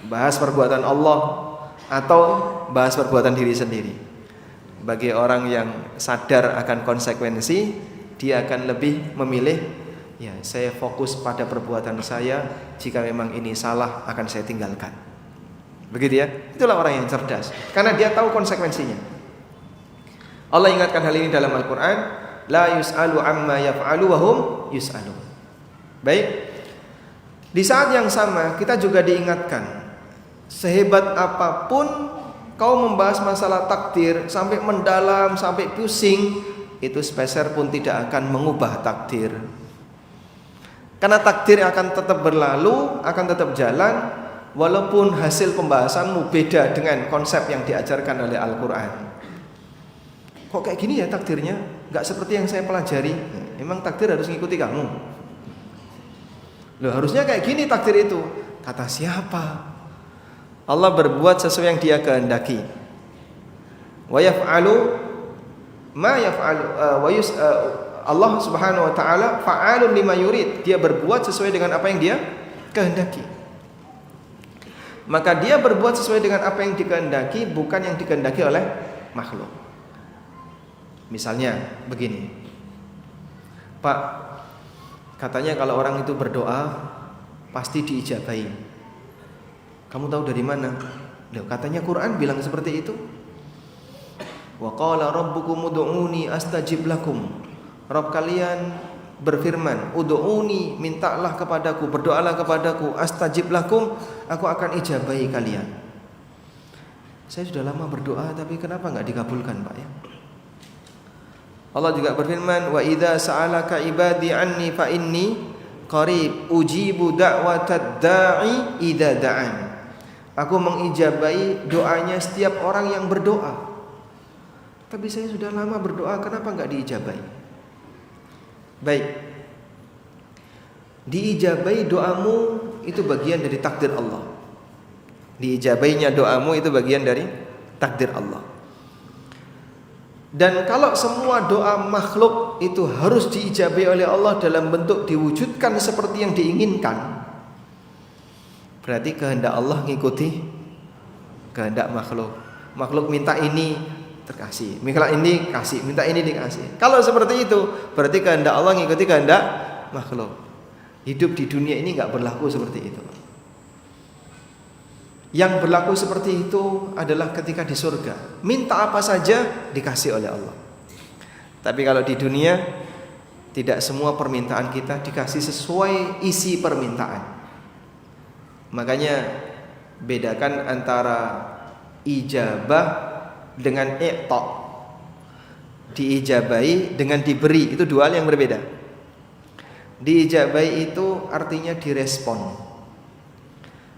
Bahas perbuatan Allah atau bahas perbuatan diri sendiri? Bagi orang yang sadar akan konsekuensi, dia akan lebih memilih, ya saya fokus pada perbuatan saya. Jika memang ini salah, akan saya tinggalkan. Begitu ya? Itulah orang yang cerdas, karena dia tahu konsekuensinya. Allah ingatkan hal ini dalam Al-Quran, la yus'alu amma yaf'alu wa hum yus'alun. Baik. Di saat yang sama kita juga diingatkan, sehebat apapun kau membahas masalah takdir sampai mendalam, sampai pusing, itu sepeser pun tidak akan mengubah takdir. Karena takdir akan tetap berlalu, akan tetap jalan, walaupun hasil pembahasanmu beda dengan konsep yang diajarkan oleh Al-Quran. Kok kayak gini ya takdirnya? Gak seperti yang saya pelajari. Emang takdir harus ngikuti kamu? Loh, harusnya kayak gini takdir itu. Kata siapa? Allah berbuat sesuai yang Dia kehendaki. Wa yaf'alu ma yaf'alu Allah Subhanahu wa taala fa'alun lima yurid. Dia berbuat sesuai dengan apa yang Dia kehendaki. Maka Dia berbuat sesuai dengan apa yang dikehendaki, bukan yang dikehendaki oleh makhluk. Misalnya begini, Pak, katanya kalau orang itu berdoa pasti diijabahi. Kamu tahu dari mana? Loh, katanya Quran bilang seperti itu. Wa qala rabbukum ud'uni astajib lakum. Rabb kalian berfirman, ud'uni, mintalah kepadaku, berdoalah kepadaku, astajib lakum, aku akan ijabahi kalian. Saya sudah lama berdoa tapi kenapa enggak dikabulkan, Pak ya? Allah juga berfirman, wa idza sa'alaka ibadi anni fa inni qarib ujibu da'watad da'i idza da'an. Aku mengijabahi doanya setiap orang yang berdoa. Tapi saya sudah lama berdoa, kenapa enggak diijabahi? Baik. Diijabahi doamu itu bagian dari takdir Allah. Diijabahinya doamu itu bagian dari takdir Allah. Dan kalau semua doa makhluk itu harus diijabahi oleh Allah dalam bentuk diwujudkan seperti yang diinginkan, berarti kehendak Allah ngikuti kehendak makhluk. Makhluk minta ini terkasih, minta ini kasih, minta ini dikasih. Kalau seperti itu, berarti kehendak Allah ngikuti kehendak makhluk. Hidup di dunia ini enggak berlaku seperti itu. Yang berlaku seperti itu adalah ketika di surga, minta apa saja dikasih oleh Allah. Tapi kalau di dunia, tidak semua permintaan kita dikasih sesuai isi permintaan. Makanya bedakan antara ijabah dengan i'ta. Diijabahi dengan diberi, itu dua hal yang berbeda. Diijabahi itu artinya direspon.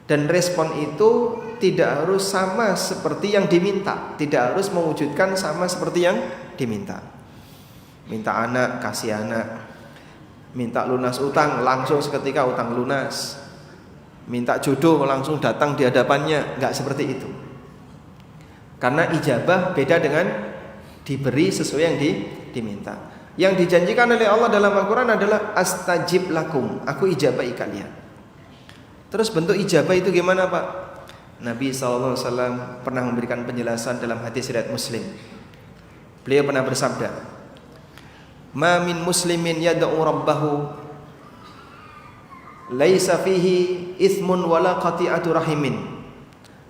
Dan respon itu tidak harus sama seperti yang diminta, tidak harus mewujudkan sama seperti yang diminta. Minta anak, kasih anak. Minta lunas utang, langsung seketika utang lunas. Minta jodoh, langsung datang di hadapannya. Enggak seperti itu. Karena ijabah beda dengan diberi sesuai yang diminta. Yang dijanjikan oleh Allah dalam Al-Quran adalah astajib lakum, aku ijabahi kalian. Terus bentuk ijabah itu gimana, Pak? Nabi SAW pernah memberikan penjelasan dalam hadis riwayat Muslim. Beliau pernah bersabda, "Ma min muslimin yad'u rabbahu laisa fihi ithmun wala qati'atu rahimin."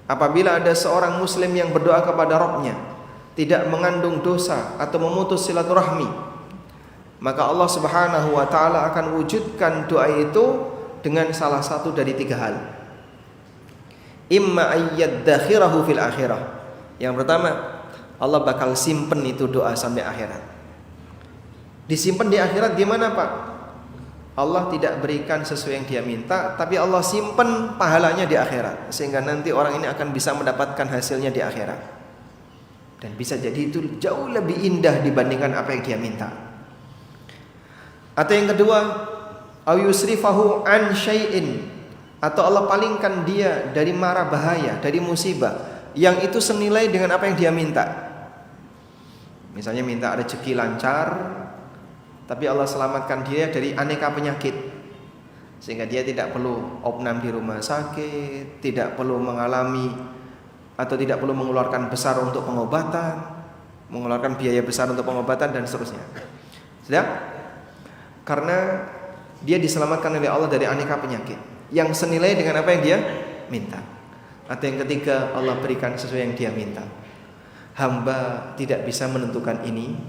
Apabila ada seorang muslim yang berdoa kepada Rabb-nya, tidak mengandung dosa atau memutus silaturahmi, maka Allah Subhanahu wa taala akan wujudkan doa itu dengan salah satu dari tiga hal. Imma ayyaddakhirahu fil akhirah. Yang pertama, Allah bakal simpen itu doa sampai akhirat. Disimpan di akhirat gimana, Pak? Allah tidak berikan sesuai yang Dia minta, tapi Allah simpen pahalanya di akhirat, sehingga nanti orang ini akan bisa mendapatkan hasilnya di akhirat. Dan bisa jadi itu jauh lebih indah dibandingkan apa yang dia minta. Atau yang kedua, au yusrifahu an syai'in, atau Allah palingkan dia dari mara bahaya, dari musibah yang itu senilai dengan apa yang dia minta. Misalnya minta rezeki lancar, tapi Allah selamatkan dia dari aneka penyakit, sehingga dia tidak perlu opnam di rumah sakit, tidak perlu mengalami atau tidak perlu mengeluarkan besar untuk pengobatan, mengeluarkan biaya besar untuk pengobatan dan seterusnya. Sudah? Karena dia diselamatkan oleh Allah dari aneka penyakit yang senilai dengan apa yang dia minta. Atau yang ketiga, Allah berikan sesuai yang dia minta. Hamba tidak bisa menentukan ini.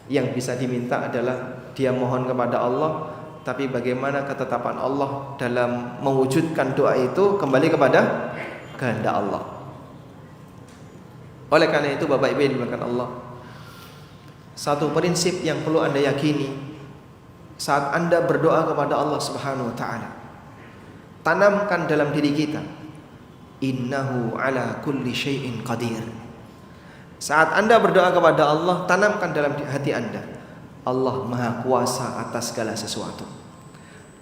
Yang bisa diminta adalah dia mohon kepada Allah, tapi bagaimana ketetapan Allah dalam mewujudkan doa itu kembali kepada kehendak Allah. Oleh karena itu, Bapak Ibu yang dimuliakan Allah, satu prinsip yang perlu Anda yakini saat Anda berdoa kepada Allah Subhanahu wa taala, tanamkan dalam diri kita, innahu ala kulli syai'in qadir. Saat Anda berdoa kepada Allah, tanamkan dalam hati Anda, Allah Maha Kuasa atas segala sesuatu.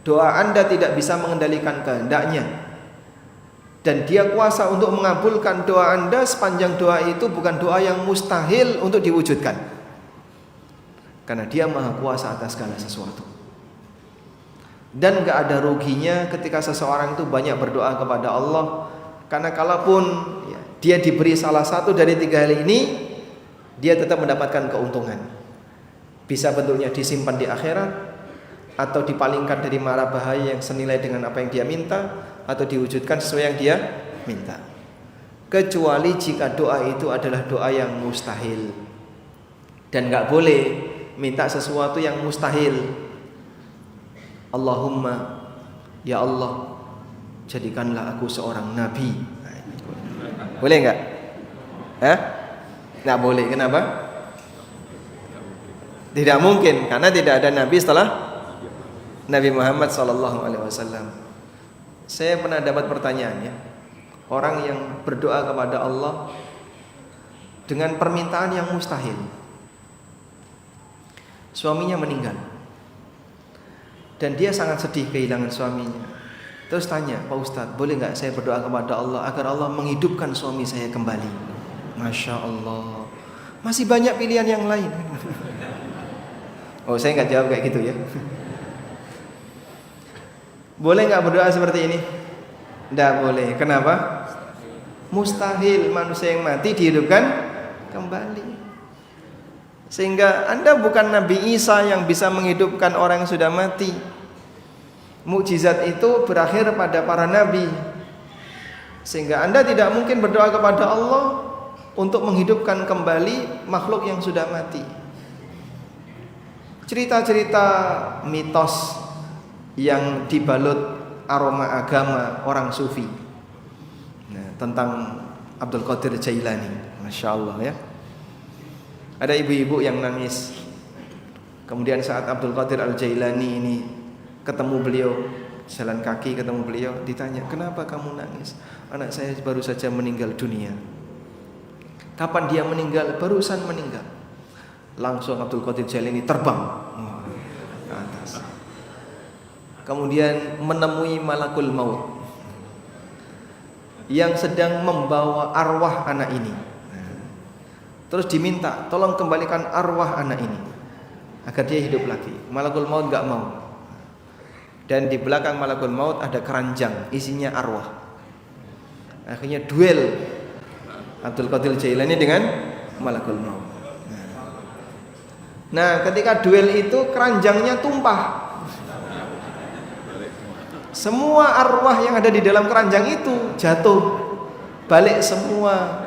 Doa Anda tidak bisa mengendalikan kehendaknya, dan Dia kuasa untuk mengabulkan doa Anda sepanjang doa itu bukan doa yang mustahil untuk diwujudkan, karena Dia maha kuasa atas segala sesuatu. Dan gak ada ruginya ketika seseorang itu banyak berdoa kepada Allah, karena kalaupun dia diberi salah satu dari 3 hal ini, dia tetap mendapatkan keuntungan. Bisa bentuknya disimpan di akhirat, atau dipalingkan dari mara bahaya yang senilai dengan apa yang dia minta, atau diwujudkan sesuai yang dia minta. Kecuali jika doa itu adalah doa yang mustahil, dan gak boleh minta sesuatu yang mustahil. Allahumma, ya Allah, jadikanlah aku seorang nabi. Boleh gak? Gak boleh. Kenapa? Tidak mungkin, karena tidak ada nabi setelah Nabi Muhammad SAW. Saya pernah dapat pertanyaan, orang yang berdoa kepada Allah dengan permintaan yang mustahil. Suaminya meninggal, dan dia sangat sedih kehilangan suaminya. Terus tanya, Pak Ustadz, boleh gak saya berdoa kepada Allah agar Allah menghidupkan suami saya kembali? Masya Allah, masih banyak pilihan yang lain. Oh, saya gak jawab kayak gitu ya. Boleh gak berdoa seperti ini? Tidak boleh. Kenapa? Mustahil manusia yang mati dihidupkan kembali. Sehingga Anda bukan Nabi Isa yang bisa menghidupkan orang yang sudah mati. Mukjizat itu berakhir pada para nabi. Sehingga Anda tidak mungkin berdoa kepada Allah untuk menghidupkan kembali makhluk yang sudah mati. Cerita-cerita mitos yang dibalut aroma agama orang sufi, tentang Abdul Qadir Jailani, Masya Allah ya. Ada ibu-ibu yang nangis. Kemudian saat Abdul Qadir Al-Jailani ini ketemu beliau, jalan kaki ketemu beliau, ditanya, kenapa kamu nangis? Anak saya baru saja meninggal dunia. Kapan dia meninggal? Barusan meninggal. Langsung Abdul Qadir Jailani terbang ke atas, kemudian menemui malakul maut yang sedang membawa arwah anak ini. Terus diminta, tolong kembalikan arwah anak ini agar dia hidup lagi. Malakul maut gak mau. Dan di belakang malakul maut ada keranjang isinya arwah. Akhirnya duel Abdul Qadir Jailani dengan malakul maut. Nah, ketika duel itu keranjangnya tumpah. Semua arwah yang ada di dalam keranjang itu jatuh balik semua,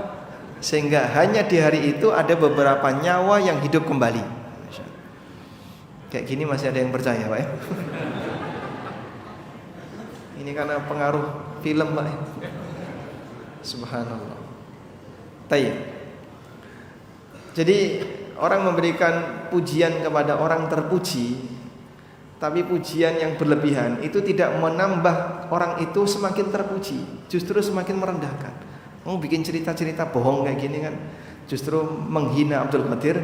sehingga hanya di hari itu ada beberapa nyawa yang hidup kembali. Kayak gini masih ada yang percaya, Pak ya? Ini karena pengaruh film, Pak ya? Subhanallah. Tayyib. Jadi orang memberikan pujian kepada orang terpuji, tapi pujian yang berlebihan itu tidak menambah orang itu semakin terpuji, justru semakin merendahkan. Mau bikin cerita-cerita bohong kayak gini kan justru menghina Abdul Qadir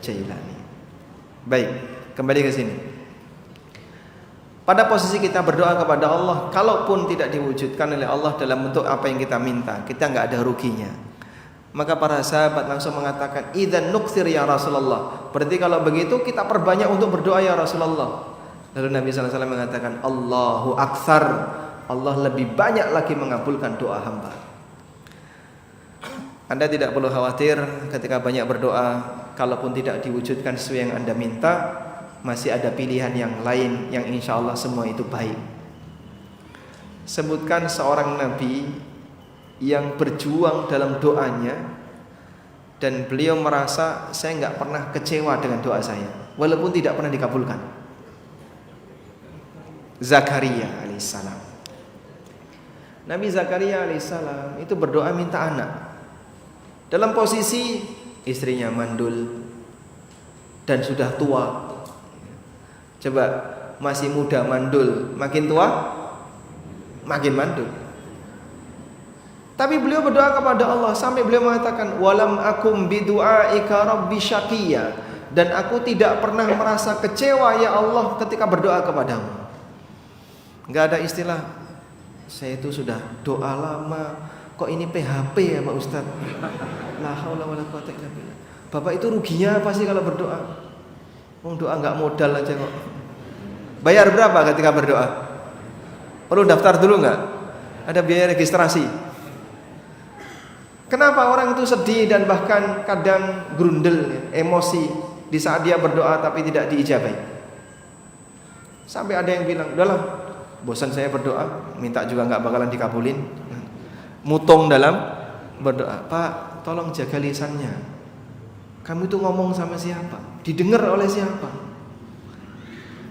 Jailani. Baik, kembali ke sini. Pada posisi kita berdoa kepada Allah, kalaupun tidak diwujudkan oleh Allah dalam bentuk apa yang kita minta, kita nggak ada ruginya. Maka para sahabat langsung mengatakan, idzan nukthir ya Rasulullah. Berarti kalau begitu kita perbanyak untuk berdoa ya Rasulullah. Lalu Nabi SAW mengatakan, Allahu aktsar, Allah lebih banyak lagi mengabulkan doa hamba. Anda tidak perlu khawatir ketika banyak berdoa, kalaupun tidak diwujudkan sesuai yang Anda minta, masih ada pilihan yang lain yang insya Allah semua itu baik. Sebutkan seorang Nabi yang berjuang dalam doanya, dan beliau merasa saya nggak pernah kecewa dengan doa saya, walaupun tidak pernah dikabulkan. Zakaria alaihissalam. Nabi Zakaria alaihissalam itu berdoa minta anak dalam posisi istrinya mandul dan sudah tua. Coba masih muda mandul, makin tua makin mandul. Tapi beliau berdoa kepada Allah sampai beliau mengatakan, walam akum bidu'aika rabbi syaqiyya, dan aku tidak pernah merasa kecewa ya Allah ketika berdoa kepadamu. Nggak ada istilah saya itu sudah doa lama, kok ini PHP ya Pak Ustadz. La haula wala quwata illa billah. Bapak itu ruginya apa sih kalau berdoa? Doa nggak modal aja kok. Bayar berapa ketika berdoa? Perlu daftar dulu nggak? Ada biaya registrasi. Kenapa orang itu sedih dan bahkan kadang grundel, emosi di saat dia berdoa tapi tidak diijabahi? Sampai ada yang bilang, udahlah, bosan saya berdoa, minta juga nggak bakalan dikabulin. Mutong dalam berdoa. Pak, tolong jaga lisannya. Kamu itu ngomong sama siapa? Didengar oleh siapa?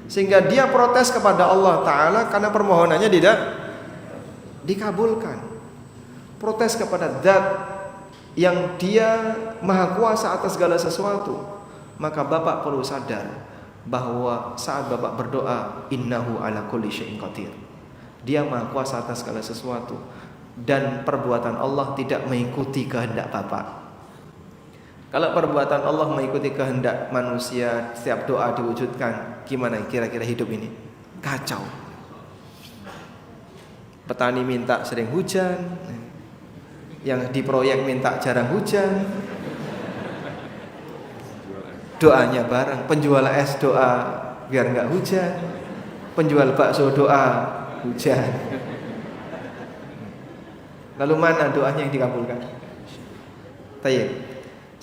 Sehingga dia protes kepada Allah Ta'ala karena permohonannya tidak dikabulkan. Protes kepada Zat yang dia maha kuasa atas segala sesuatu. Maka Bapak perlu sadar bahwa saat Bapak berdoa, innahu ala kulli syai'in qadir. Dia maha kuasa atas segala sesuatu. Dan perbuatan Allah tidak mengikuti kehendak Bapak. Kalau perbuatan Allah mengikuti kehendak manusia, setiap doa diwujudkan, gimana kira-kira hidup ini? Kacau. Petani minta sering hujan, yang di proyek minta jarang hujan. Doanya bareng, penjual es doa biar nggak hujan, penjual bakso doa hujan. Lalu mana doanya yang dikabulkan? Tayyib.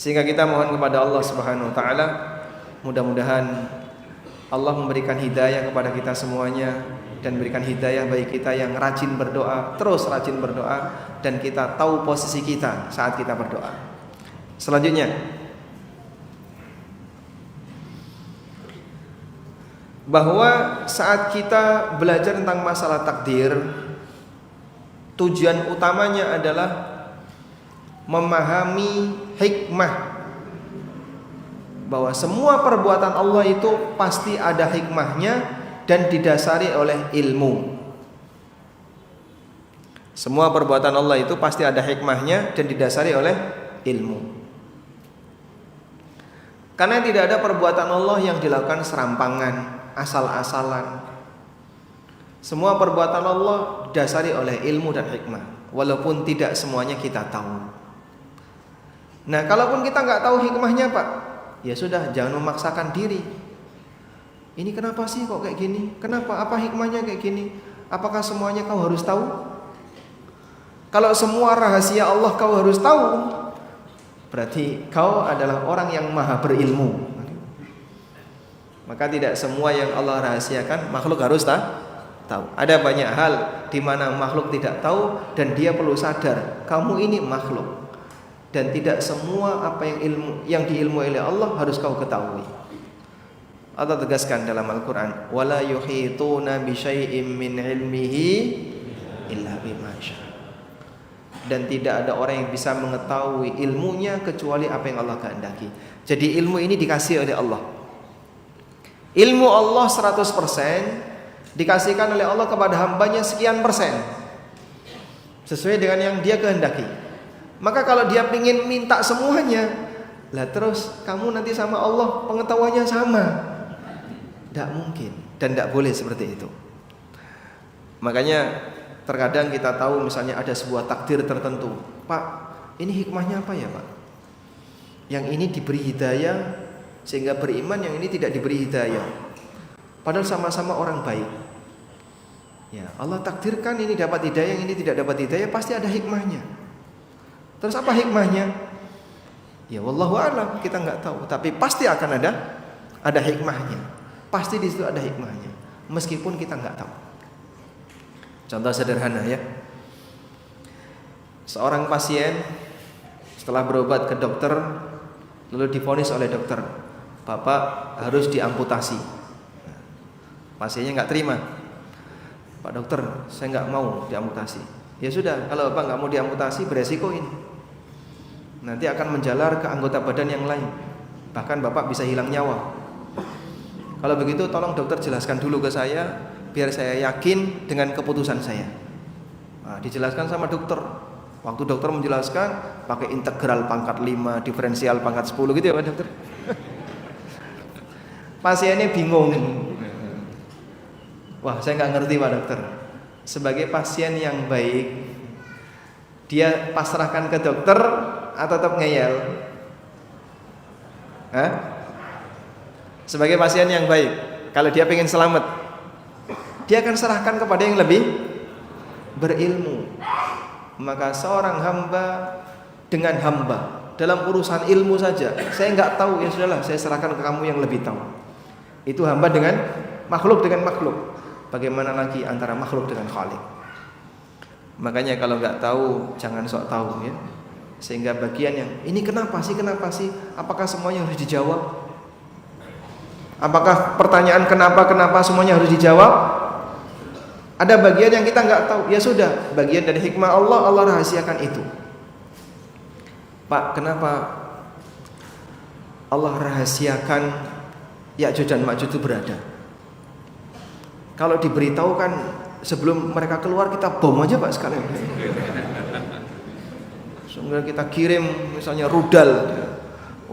Sehingga kita mohon kepada Allah Subhanahu wa taala, mudah-mudahan Allah memberikan hidayah kepada kita semuanya dan berikan hidayah bagi kita yang rajin berdoa, terus rajin berdoa, dan kita tahu posisi kita saat kita berdoa. Selanjutnya, bahwa saat kita belajar tentang masalah takdir, tujuan utamanya adalah memahami hikmah, bahwa semua perbuatan Allah itu pasti ada hikmahnya dan didasari oleh ilmu. Semua perbuatan Allah itu pasti ada hikmahnya dan didasari oleh ilmu. Karena tidak ada perbuatan Allah yang dilakukan serampangan, asal-asalan. Semua perbuatan Allah didasari oleh ilmu dan hikmah, walaupun tidak semuanya kita tahu. Nah, kalaupun kita nggak tahu hikmahnya, Pak, ya sudah, jangan memaksakan diri. Ini kenapa sih kok kayak gini? Kenapa? Apa hikmahnya kayak gini? Apakah semuanya kau harus tahu? Kalau semua rahasia Allah kau harus tahu, berarti kau adalah orang yang maha berilmu. Maka tidak semua yang Allah rahasiakan makhluk harus tahu. Ada banyak hal di mana makhluk tidak tahu dan dia perlu sadar, kamu ini makhluk. Dan tidak semua apa yang diilmui oleh Allah harus kau ketahui. Allah tegaskan dalam Al-Quran, wala yuhituna bi syai'im min ilmihi illa bima syaa. Dan tidak ada orang yang bisa mengetahui ilmunya kecuali apa yang Allah kehendaki. Jadi ilmu ini dikasih oleh Allah. Ilmu Allah 100% dikasihkan oleh Allah kepada hambanya sekian persen, sesuai dengan yang dia kehendaki. Maka kalau dia ingin minta semuanya, lah terus kamu nanti sama Allah pengetahuannya sama. Tidak mungkin dan tidak boleh seperti itu. Makanya terkadang kita tahu misalnya ada sebuah takdir tertentu, Pak, ini hikmahnya apa ya Pak? Yang ini diberi hidayah sehingga beriman, yang ini tidak diberi hidayah. Padahal sama-sama orang baik. Ya, Allah takdirkan ini dapat hidayah, yang ini tidak dapat hidayah, pasti ada hikmahnya. Terus apa hikmahnya? Ya wallahu a'lam, kita nggak tahu, tapi pasti akan ada hikmahnya. Pasti di situ ada hikmahnya, meskipun kita nggak tahu. Contoh sederhana ya. Seorang pasien setelah berobat ke dokter, lalu divonis oleh dokter, Bapak harus diamputasi. Pasiennya nggak terima. Pak dokter, saya nggak mau diamputasi. Ya sudah, kalau Bapak nggak mau diamputasi, beresiko ini. Nanti akan menjalar ke anggota badan yang lain. Bahkan Bapak bisa hilang nyawa. Kalau begitu tolong dokter jelaskan dulu ke saya, biar saya yakin dengan keputusan saya. Nah, dijelaskan sama dokter. Waktu dokter menjelaskan pakai integral pangkat 5, diferensial pangkat 10 gitu ya Pak dokter. Pasiennya bingung. Wah, saya nggak ngerti Pak Dokter. Sebagai pasien yang baik, dia pasrahkan ke dokter atau tetap ngeyel? Hah? Sebagai pasien yang baik, kalau dia pengen selamat, dia akan serahkan kepada yang lebih berilmu. Maka seorang hamba dengan hamba dalam urusan ilmu saja, saya nggak tahu, ya sudahlah, saya serahkan ke kamu yang lebih tahu. Itu hamba dengan makhluk. Bagaimana lagi antara makhluk dengan Khalik? Makanya kalau nggak tahu jangan sok tahu ya. Sehingga bagian yang ini kenapa sih? Apakah semuanya harus dijawab? Apakah pertanyaan kenapa semuanya harus dijawab? Ada bagian yang kita nggak tahu. Ya sudah, bagian dari hikmah Allah rahasiakan itu. Pak, kenapa Allah rahasiakan Ya'juj dan Ma'juj itu berada? Kalau diberitahukan sebelum mereka keluar, kita bom aja Pak sekalian. Sehingga kita kirim misalnya rudal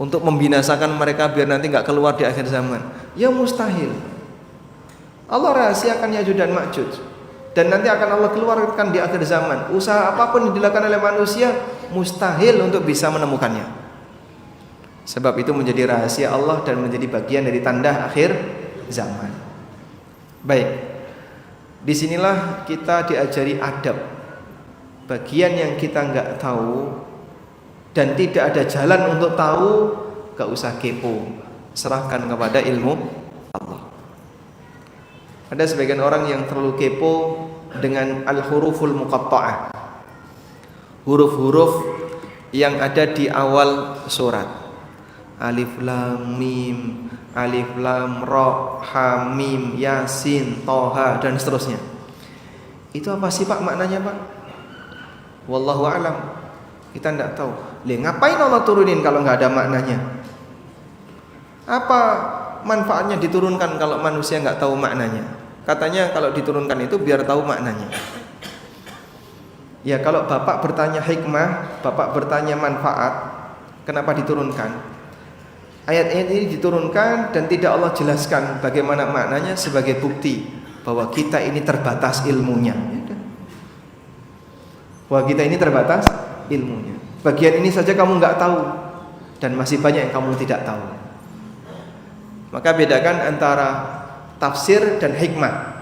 untuk membinasakan mereka biar nanti nggak keluar di akhir zaman. Ya mustahil. Allah rahasiakan Ya'juj dan Ma'juj, dan nanti akan Allah keluarkan di akhir zaman. Usaha apapun yang dilakukan oleh manusia mustahil untuk bisa menemukannya. Sebab itu menjadi rahasia Allah dan menjadi bagian dari tanda akhir zaman. Baik, disinilah kita diajari adab. Bagian yang kita nggak tahu dan tidak ada jalan untuk tahu, gak usah kepo, serahkan kepada ilmu Allah. Ada sebagian orang yang terlalu kepo dengan al-huruful muqatta'ah, huruf-huruf yang ada di awal surat. Alif lam mim, alif lam ra, ha mim, yasin, toha, dan seterusnya. Itu apa sih Pak maknanya Pak? Wallahu a'lam. Kita tidak tahu. Ngapain Allah turunin kalau nggak ada maknanya? Apa manfaatnya diturunkan kalau manusia nggak tahu maknanya? Katanya kalau diturunkan itu biar tahu maknanya. Ya kalau Bapak bertanya hikmah, Bapak bertanya manfaat, kenapa diturunkan? Ayat-ayat ini diturunkan dan tidak Allah jelaskan bagaimana maknanya sebagai bukti bahwa kita ini terbatas ilmunya. Bahwa kita ini terbatas ilmunya. Bagian ini saja kamu nggak tahu dan masih banyak yang kamu tidak tahu. Maka bedakan antara tafsir dan hikmah.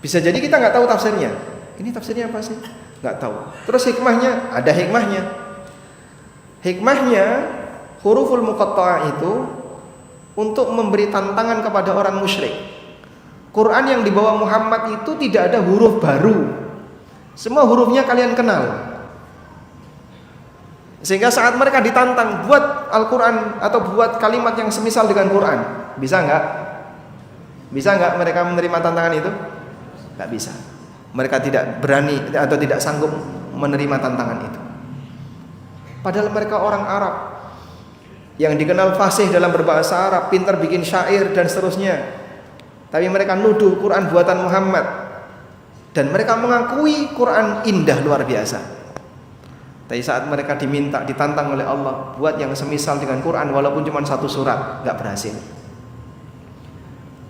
Bisa jadi kita nggak tahu tafsirnya. Ini tafsirnya apa sih? Nggak tahu. Terus hikmahnya, ada hikmahnya. Hikmahnya huruful muqatta'ah itu untuk memberi tantangan kepada orang musyrik. Quran yang dibawa Muhammad itu tidak ada huruf baru. Semua hurufnya kalian kenal. Sehingga saat mereka ditantang buat Al-Quran atau buat kalimat yang semisal dengan Quran, bisa nggak? Bisa nggak mereka menerima tantangan itu? Nggak bisa. Mereka tidak berani atau tidak sanggup menerima tantangan itu. Padahal mereka orang Arab yang dikenal fasih dalam berbahasa Arab, pintar bikin syair dan seterusnya. Tapi mereka nuduh Quran buatan Muhammad, dan mereka mengakui Quran indah luar biasa. Tapi saat mereka diminta, ditantang oleh Allah buat yang semisal dengan Quran walaupun cuma satu surat, nggak berhasil.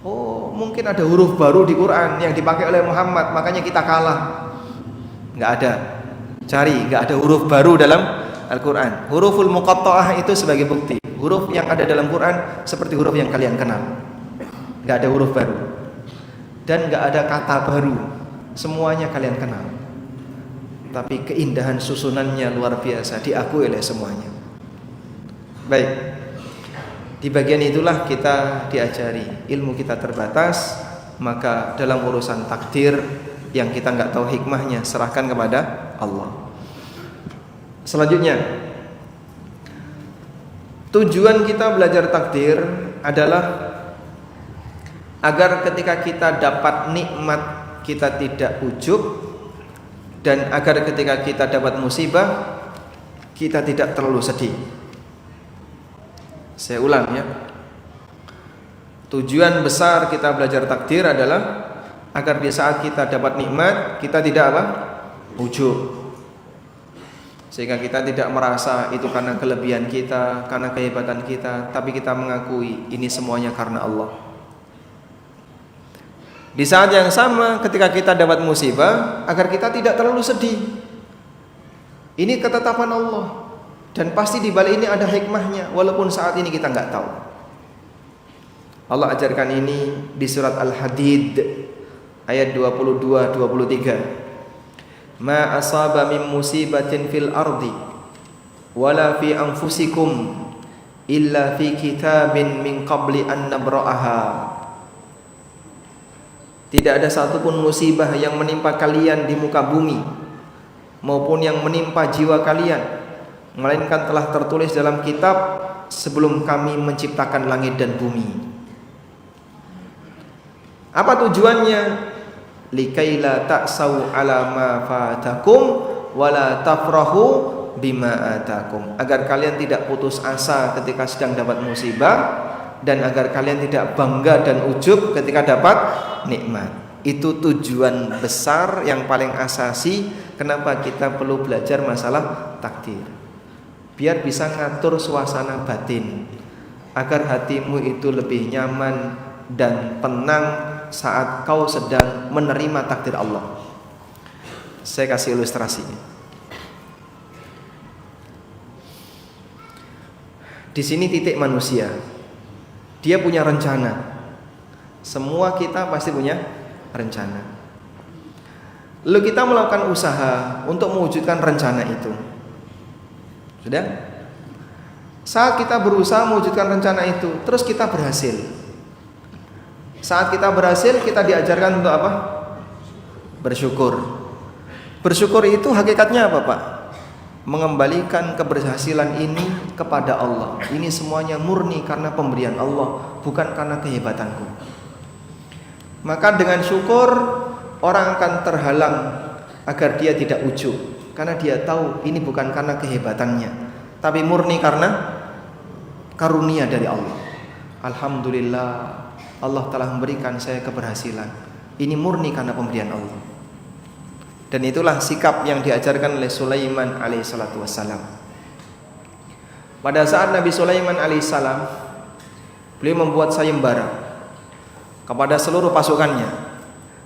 Oh, mungkin ada huruf baru di Quran yang dipakai oleh Muhammad, makanya kita kalah. Nggak ada. Cari, nggak ada huruf baru dalam Al-Quran. Huruful muqatta'ah itu sebagai bukti. Huruf yang ada dalam Quran seperti huruf yang kalian kenal. Nggak ada huruf baru dan nggak ada kata baru. Semuanya kalian kenal. Tapi keindahan susunannya luar biasa, diakui oleh semuanya. Baik, di bagian itulah kita diajari. Ilmu kita terbatas, maka dalam urusan takdir yang kita nggak tahu hikmahnya, serahkan kepada Allah. Selanjutnya, tujuan kita belajar takdir adalah agar ketika kita dapat nikmat kita tidak ujub, dan agar ketika kita dapat musibah kita tidak terlalu sedih. Saya ulang ya. Tujuan besar kita belajar takdir adalah agar di saat kita dapat nikmat kita tidak apa? Ujub. Sehingga kita tidak merasa itu karena kelebihan kita, karena kehebatan kita, tapi kita mengakui ini semuanya karena Allah. Di saat yang sama ketika kita dapat musibah, agar kita tidak terlalu sedih. Ini ketetapan Allah, dan pasti di balik ini ada hikmahnya, walaupun saat ini kita nggak tahu. Allah ajarkan ini di surat Al-Hadid ayat 22-23. Ma asaba min musibatin fil ardi wala fi anfusikum illa fi kitabin min qabli an nabra'aha. Tidak ada satupun musibah yang menimpa kalian di muka bumi maupun yang menimpa jiwa kalian, melainkan telah tertulis dalam kitab sebelum kami menciptakan langit dan bumi. Apa tujuannya? Likaila ta'sau ala ma fatakum wala tafrahu bima atakum. Agar kalian tidak putus asa ketika sedang dapat musibah, dan agar kalian tidak bangga dan ujub ketika dapat nikmat. Itu tujuan besar yang paling asasi kenapa kita perlu belajar masalah takdir. Biar bisa ngatur suasana batin, agar hatimu itu lebih nyaman dan tenang saat kau sedang menerima takdir Allah. Saya kasih ilustrasinya. Di sini titik manusia. Dia punya rencana. Semua kita pasti punya rencana. Lalu kita melakukan usaha untuk mewujudkan rencana itu. Sudah? Saat kita berusaha mewujudkan rencana itu, terus kita berhasil. Saat kita berhasil, kita diajarkan untuk apa? Bersyukur. Bersyukur itu hakikatnya apa, Pak? Mengembalikan keberhasilan ini kepada Allah. Ini semuanya murni karena pemberian Allah, bukan karena kehebatanku. Maka dengan syukur orang akan terhalang agar dia tidak ujub, karena dia tahu ini bukan karena kehebatannya, tapi murni karena karunia dari Allah. Alhamdulillah, Allah telah memberikan saya keberhasilan. Ini murni karena pemberian Allah. Dan itulah sikap yang diajarkan oleh Sulaiman alaihissalatu wassalam. Pada saat Nabi Sulaiman alaihissalam, beliau membuat sayembara kepada seluruh pasukannya.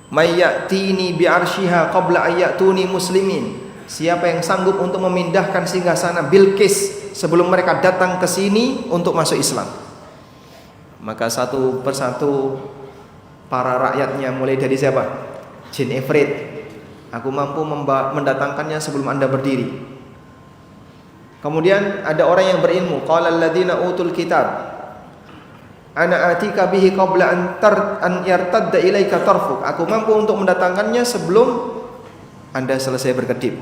May ya'tini bi'arsyiha qabla ayyatuni muslimin. Siapa yang sanggup untuk memindahkan singgasana Bilqis sebelum mereka datang ke sini untuk masuk Islam. Maka satu persatu para rakyatnya, mulai dari siapa? Jin Ifrit. Aku mampu mendatangkannya sebelum Anda berdiri. Kemudian ada orang yang berilmu. Qala alladziina utul kitab ana atika bihi qabla an yartadda ilaika tarfuk. Aku mampu untuk mendatangkannya sebelum Anda selesai berkedip.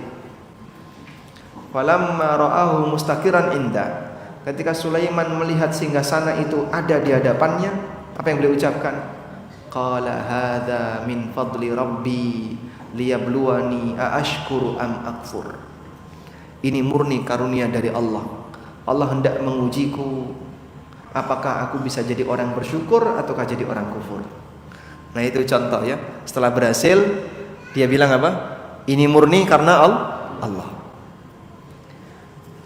Falamma ra'ahu mustaqiran inda. Ketika Sulaiman melihat singgasana itu ada di hadapannya, apa yang beliau ucapkan? Qala hadza min fadli rabbi liyabluwani aashkuru am akfur. Ini murni karunia dari Allah. Allah hendak mengujiku, apakah aku bisa jadi orang bersyukur ataukah jadi orang kufur. Nah itu contoh ya. Setelah berhasil, dia bilang apa? Ini murni karena Allah.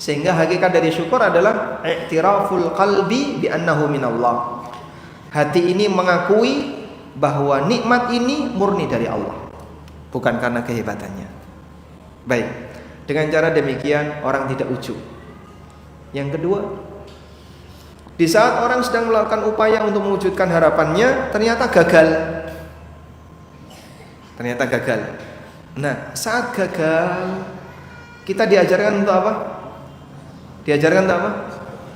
Sehingga hakikat dari syukur adalah i'tiraful qalbi bi annahu minallah. Hati ini mengakui bahwa nikmat ini murni dari Allah, bukan karena kehebatannya. Baik, dengan cara demikian orang tidak ujub. Yang kedua, di saat orang sedang melakukan upaya untuk mewujudkan harapannya, ternyata gagal. Nah, saat gagal, kita diajarkan untuk apa?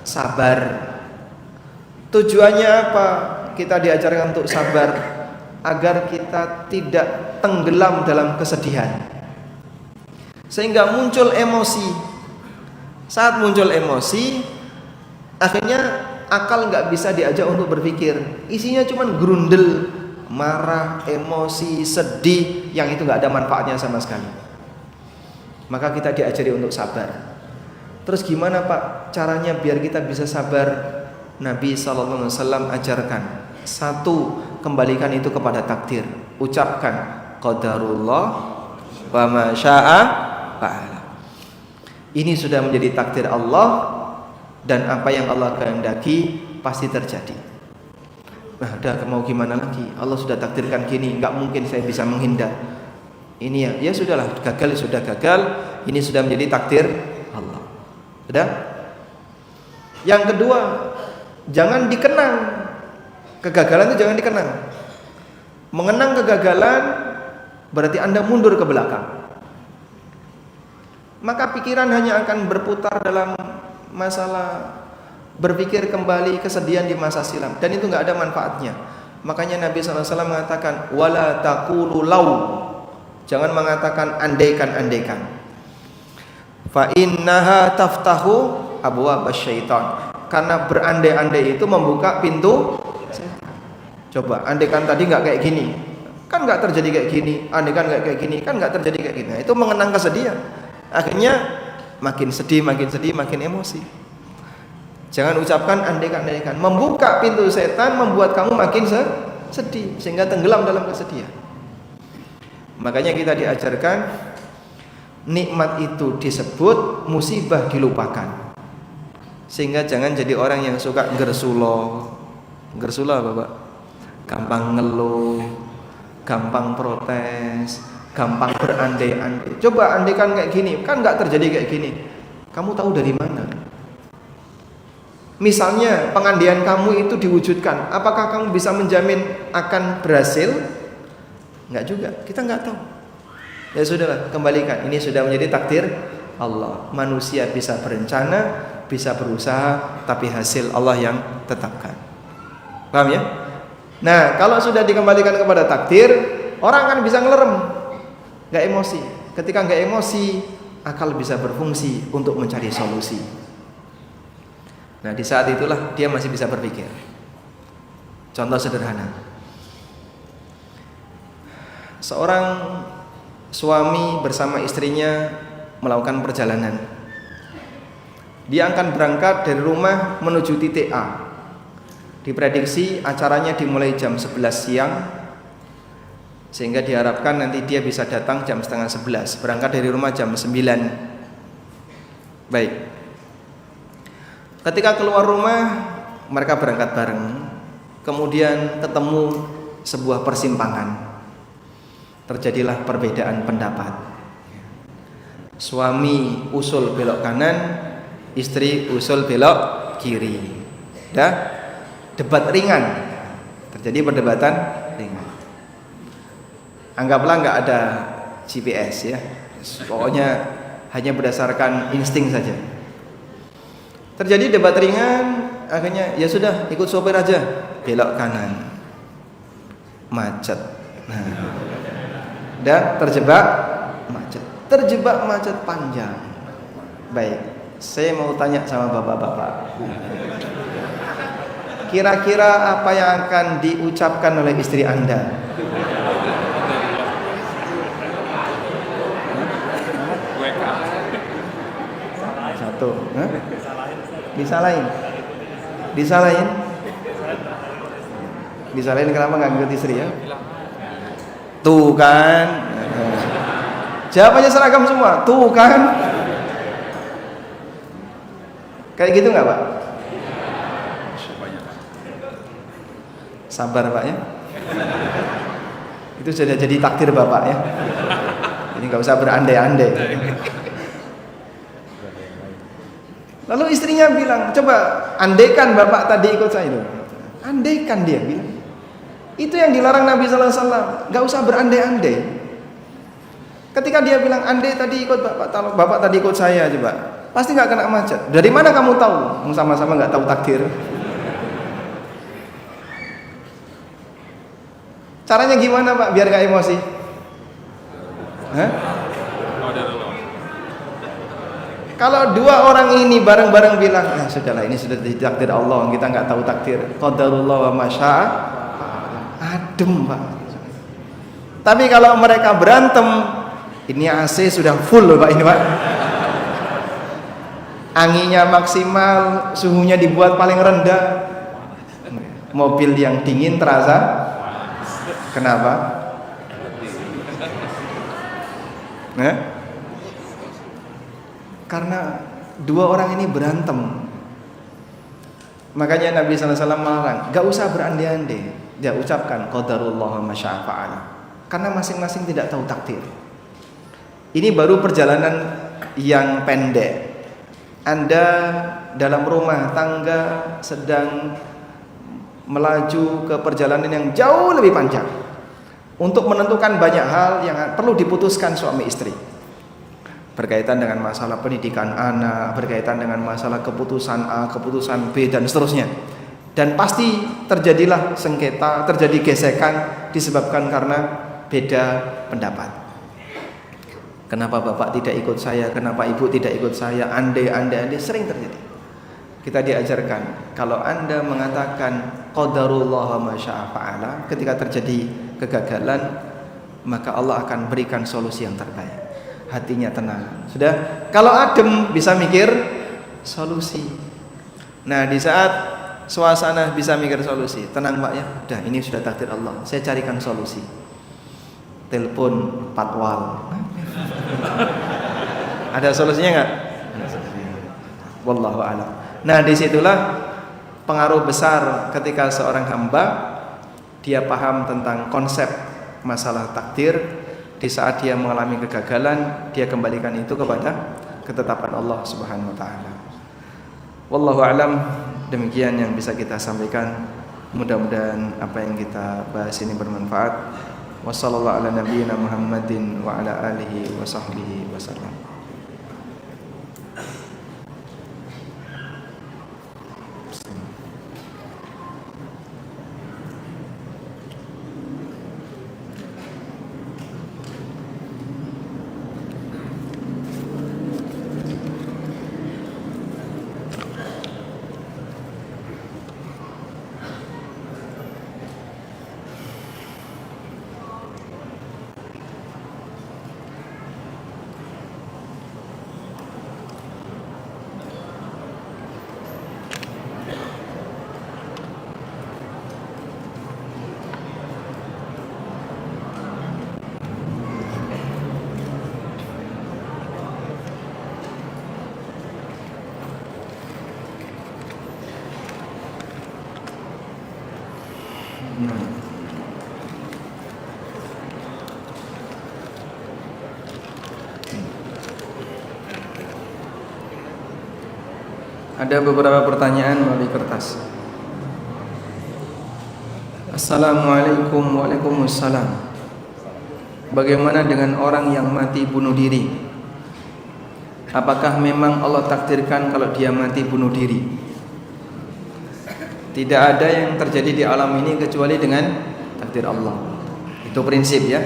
Sabar. Tujuannya apa? Kita diajarkan untuk sabar agar kita tidak tenggelam dalam kesedihan, sehingga muncul emosi. Saat muncul emosi, akhirnya akal nggak bisa diajak untuk berpikir. Isinya cuma grundel, marah, emosi, sedih, yang itu nggak ada manfaatnya sama sekali. Maka kita diajari untuk sabar. Terus gimana Pak caranya biar kita bisa sabar? Nabi SAW ajarkan. Satu, kembalikan itu kepada takdir. Ucapkan qadarullah wa ma syaa fa'ala. Ini sudah menjadi takdir Allah, dan apa yang Allah kehendaki pasti terjadi. Nah, udah mau gimana lagi? Allah sudah takdirkan gini, nggak mungkin saya bisa menghindar. Ini ya sudahlah, gagal sudah gagal. Ini sudah menjadi takdir Allah. Sudah? Yang kedua, jangan dikenang. Kegagalan itu jangan dikenang. Mengenang kegagalan berarti Anda mundur ke belakang. Maka pikiran hanya akan berputar dalam masalah berpikir kembali kesedihan di masa silam, dan itu nggak ada manfaatnya. Makanya Nabi SAW mengatakan wala taqulu law, jangan mengatakan andaikan. Fa innaha taftahu abwaab syaitan, karena berandai-andai itu membuka pintu setan. Coba andaikan tadi nggak kayak gini, kan nggak terjadi kayak gini. Andaikan nggak kayak gini, kan nggak terjadi kayak gini. Nah, itu mengenang kesedihan, akhirnya makin sedih, makin emosi. Jangan ucapkan andaikan, membuka pintu setan, membuat kamu makin sedih sehingga tenggelam dalam kesedihan. Makanya kita diajarkan nikmat itu disebut, musibah dilupakan. Sehingga jangan jadi orang yang suka gersulo apa Pak? Gampang ngeluh, gampang protes, gampang berandai-andai. Coba andaikan kayak gini, kan nggak terjadi kayak gini. Kamu tahu dari mana? Misalnya pengandaian kamu itu diwujudkan, apakah kamu bisa menjamin akan berhasil? Enggak juga, kita enggak tahu. Ya sudahlah, kembalikan. Ini sudah menjadi takdir Allah. Manusia bisa berencana, bisa berusaha, tapi hasil Allah yang tetapkan. Paham ya? Nah, kalau sudah dikembalikan kepada takdir, orang akan bisa ngelerem, enggak emosi. Ketika enggak emosi, akal bisa berfungsi untuk mencari solusi. Nah, di saat itulah dia masih bisa berpikir. Contoh sederhana, seorang suami bersama istrinya melakukan perjalanan. Dia akan berangkat dari rumah menuju titik A. Diprediksi acaranya dimulai jam 11 siang, sehingga diharapkan nanti dia bisa datang jam setengah 11. Berangkat dari rumah jam 9. Baik. Ketika keluar rumah, mereka berangkat bareng. Kemudian ketemu sebuah persimpangan. Terjadilah perbedaan pendapat. Suami usul belok kanan, istri usul belok kiri. Dah, debat ringan. Terjadi perdebatan ringan. Anggaplah nggak ada GPS ya. Pokoknya hanya berdasarkan insting saja. Terjadi debat ringan, akhirnya ya sudah ikut sopir aja, belok kanan, macet. Nah, dan terjebak macet panjang. Baik, saya mau tanya sama bapak-bapak, kira-kira apa yang akan diucapkan oleh istri Anda? Satu, disalahin kenapa nggak ngikut istri ya? Tuh kan, jawabannya seragam semua. Tuh kan, kayak gitu nggak Pak? Sabar Pak ya. Itu sudah jadi takdir Bapak ya. Ini nggak usah berandai-andai. Lalu istrinya bilang, coba andaikan bapak tadi ikut saya itu. Andaikan, dia bilang. Itu yang dilarang Nabi SAW. Gak usah berandai-andai. Ketika dia bilang andai tadi ikut bapak tadi ikut saya coba, pasti gak kena macet. Dari mana kamu tahu? Sama-sama gak tahu takdir. Caranya gimana Pak biar gak emosi? Hah? Kalau dua orang ini bareng-bareng bilang, sudahlah ini sudah ditakdir Allah, kita nggak tahu takdir. Qadarullah wa masya'a, adem Pak. Tapi kalau mereka berantem, ini AC sudah full loh Pak ini Pak. Anginnya maksimal, suhunya dibuat paling rendah. Mobil yang dingin terasa. Kenapa? Karena dua orang ini berantem. Makanya Nabi SAW melarang, gak usah berandai-andai. Dia ucapkan qadarullah ma syaa fa'ala. Karena masing-masing tidak tahu takdir. Ini baru perjalanan yang pendek. Anda dalam rumah tangga sedang melaju ke perjalanan yang jauh lebih panjang untuk menentukan banyak hal yang perlu diputuskan suami istri, berkaitan dengan masalah pendidikan anak, berkaitan dengan masalah keputusan A, keputusan B, dan seterusnya. Dan pasti terjadilah sengketa, terjadi gesekan disebabkan karena beda pendapat. Kenapa bapak tidak ikut saya, kenapa ibu tidak ikut saya, andai sering terjadi. Kita diajarkan, kalau Anda mengatakan qadarullah ma syaa fa'ala, ketika terjadi kegagalan, maka Allah akan berikan solusi yang terbaik. Hatinya tenang. Sudah, kalau adem bisa mikir solusi. Nah, di saat suasana bisa mikir solusi, tenang Pak ya. Udah, ini sudah takdir Allah. Saya carikan solusi. Telepon patwal. Ada solusinya enggak? Wallahu a'lam. Nah, disitulah pengaruh besar ketika seorang hamba dia paham tentang konsep masalah takdir. Di saat dia mengalami kegagalan, dia kembalikan itu kepada ketetapan Allah Subhanahu wa taala. Wallahu a'lam. Demikian yang bisa kita sampaikan. Mudah-mudahan apa yang kita bahas ini bermanfaat. Wassallallahu ala nabiyyina Muhammadin wa ala alihi wa sahbihi wasallam. Ada beberapa pertanyaan melalui kertas. Assalamualaikum. Waalaikumsalam. Bagaimana dengan orang yang mati bunuh diri? Apakah memang Allah takdirkan kalau dia mati bunuh diri? Tidak ada yang terjadi di alam ini kecuali dengan takdir Allah. Itu prinsip ya.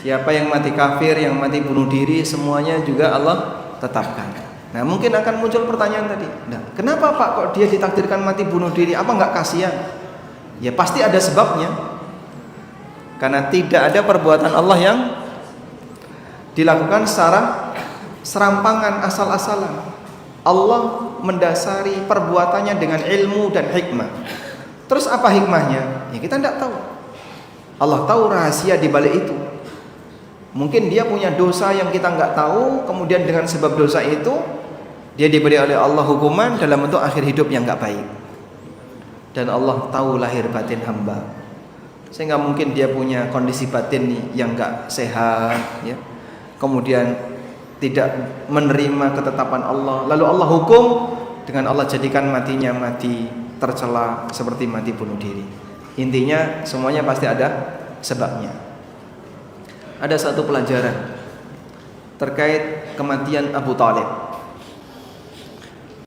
Siapa yang mati kafir, yang mati bunuh diri, semuanya juga Allah tetapkan. Nah, mungkin akan muncul pertanyaan tadi. Nah, kenapa Pak kok dia ditakdirkan mati bunuh diri? Apa enggak kasihan? Ya pasti ada sebabnya. Karena tidak ada perbuatan Allah yang dilakukan secara serampangan asal-asalan. Allah mendasari perbuatannya dengan ilmu dan hikmah. Terus apa hikmahnya? Ya kita tidak tahu. Allah tahu rahasia di balik itu. Mungkin dia punya dosa yang kita nggak tahu, kemudian dengan sebab dosa itu dia diberi oleh Allah hukuman dalam bentuk akhir hidup yang nggak baik. Dan Allah tahu lahir batin hamba, sehingga mungkin dia punya kondisi batin yang nggak sehat, ya. Kemudian tidak menerima ketetapan Allah, lalu Allah hukum dengan Allah jadikan matinya mati tercela seperti mati bunuh diri. Intinya semuanya pasti ada sebabnya. Ada satu pelajaran terkait kematian Abu Thalib.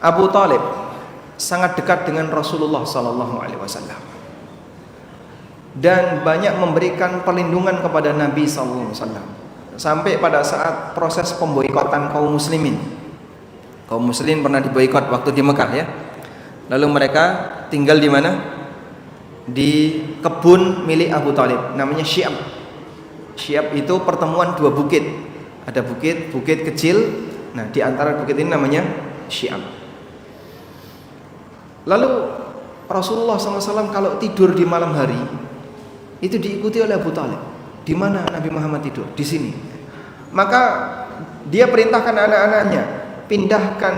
Abu Thalib sangat dekat dengan Rasulullah SAW dan banyak memberikan perlindungan kepada Nabi SAW. Sampai pada saat proses pemboikotan kaum muslimin. Kaum muslimin pernah diboikot waktu di Mekah ya. Lalu mereka tinggal di mana? Di kebun milik Abu Thalib, namanya Syi'ab. Syi'ab itu pertemuan dua bukit. Ada bukit kecil. Nah, di antara bukit ini namanya Syi'ab. Lalu Rasulullah SAW kalau tidur di malam hari itu diikuti oleh Abu Thalib. Di mana Nabi Muhammad tidur? Di sini. Maka dia perintahkan anak-anaknya, pindahkan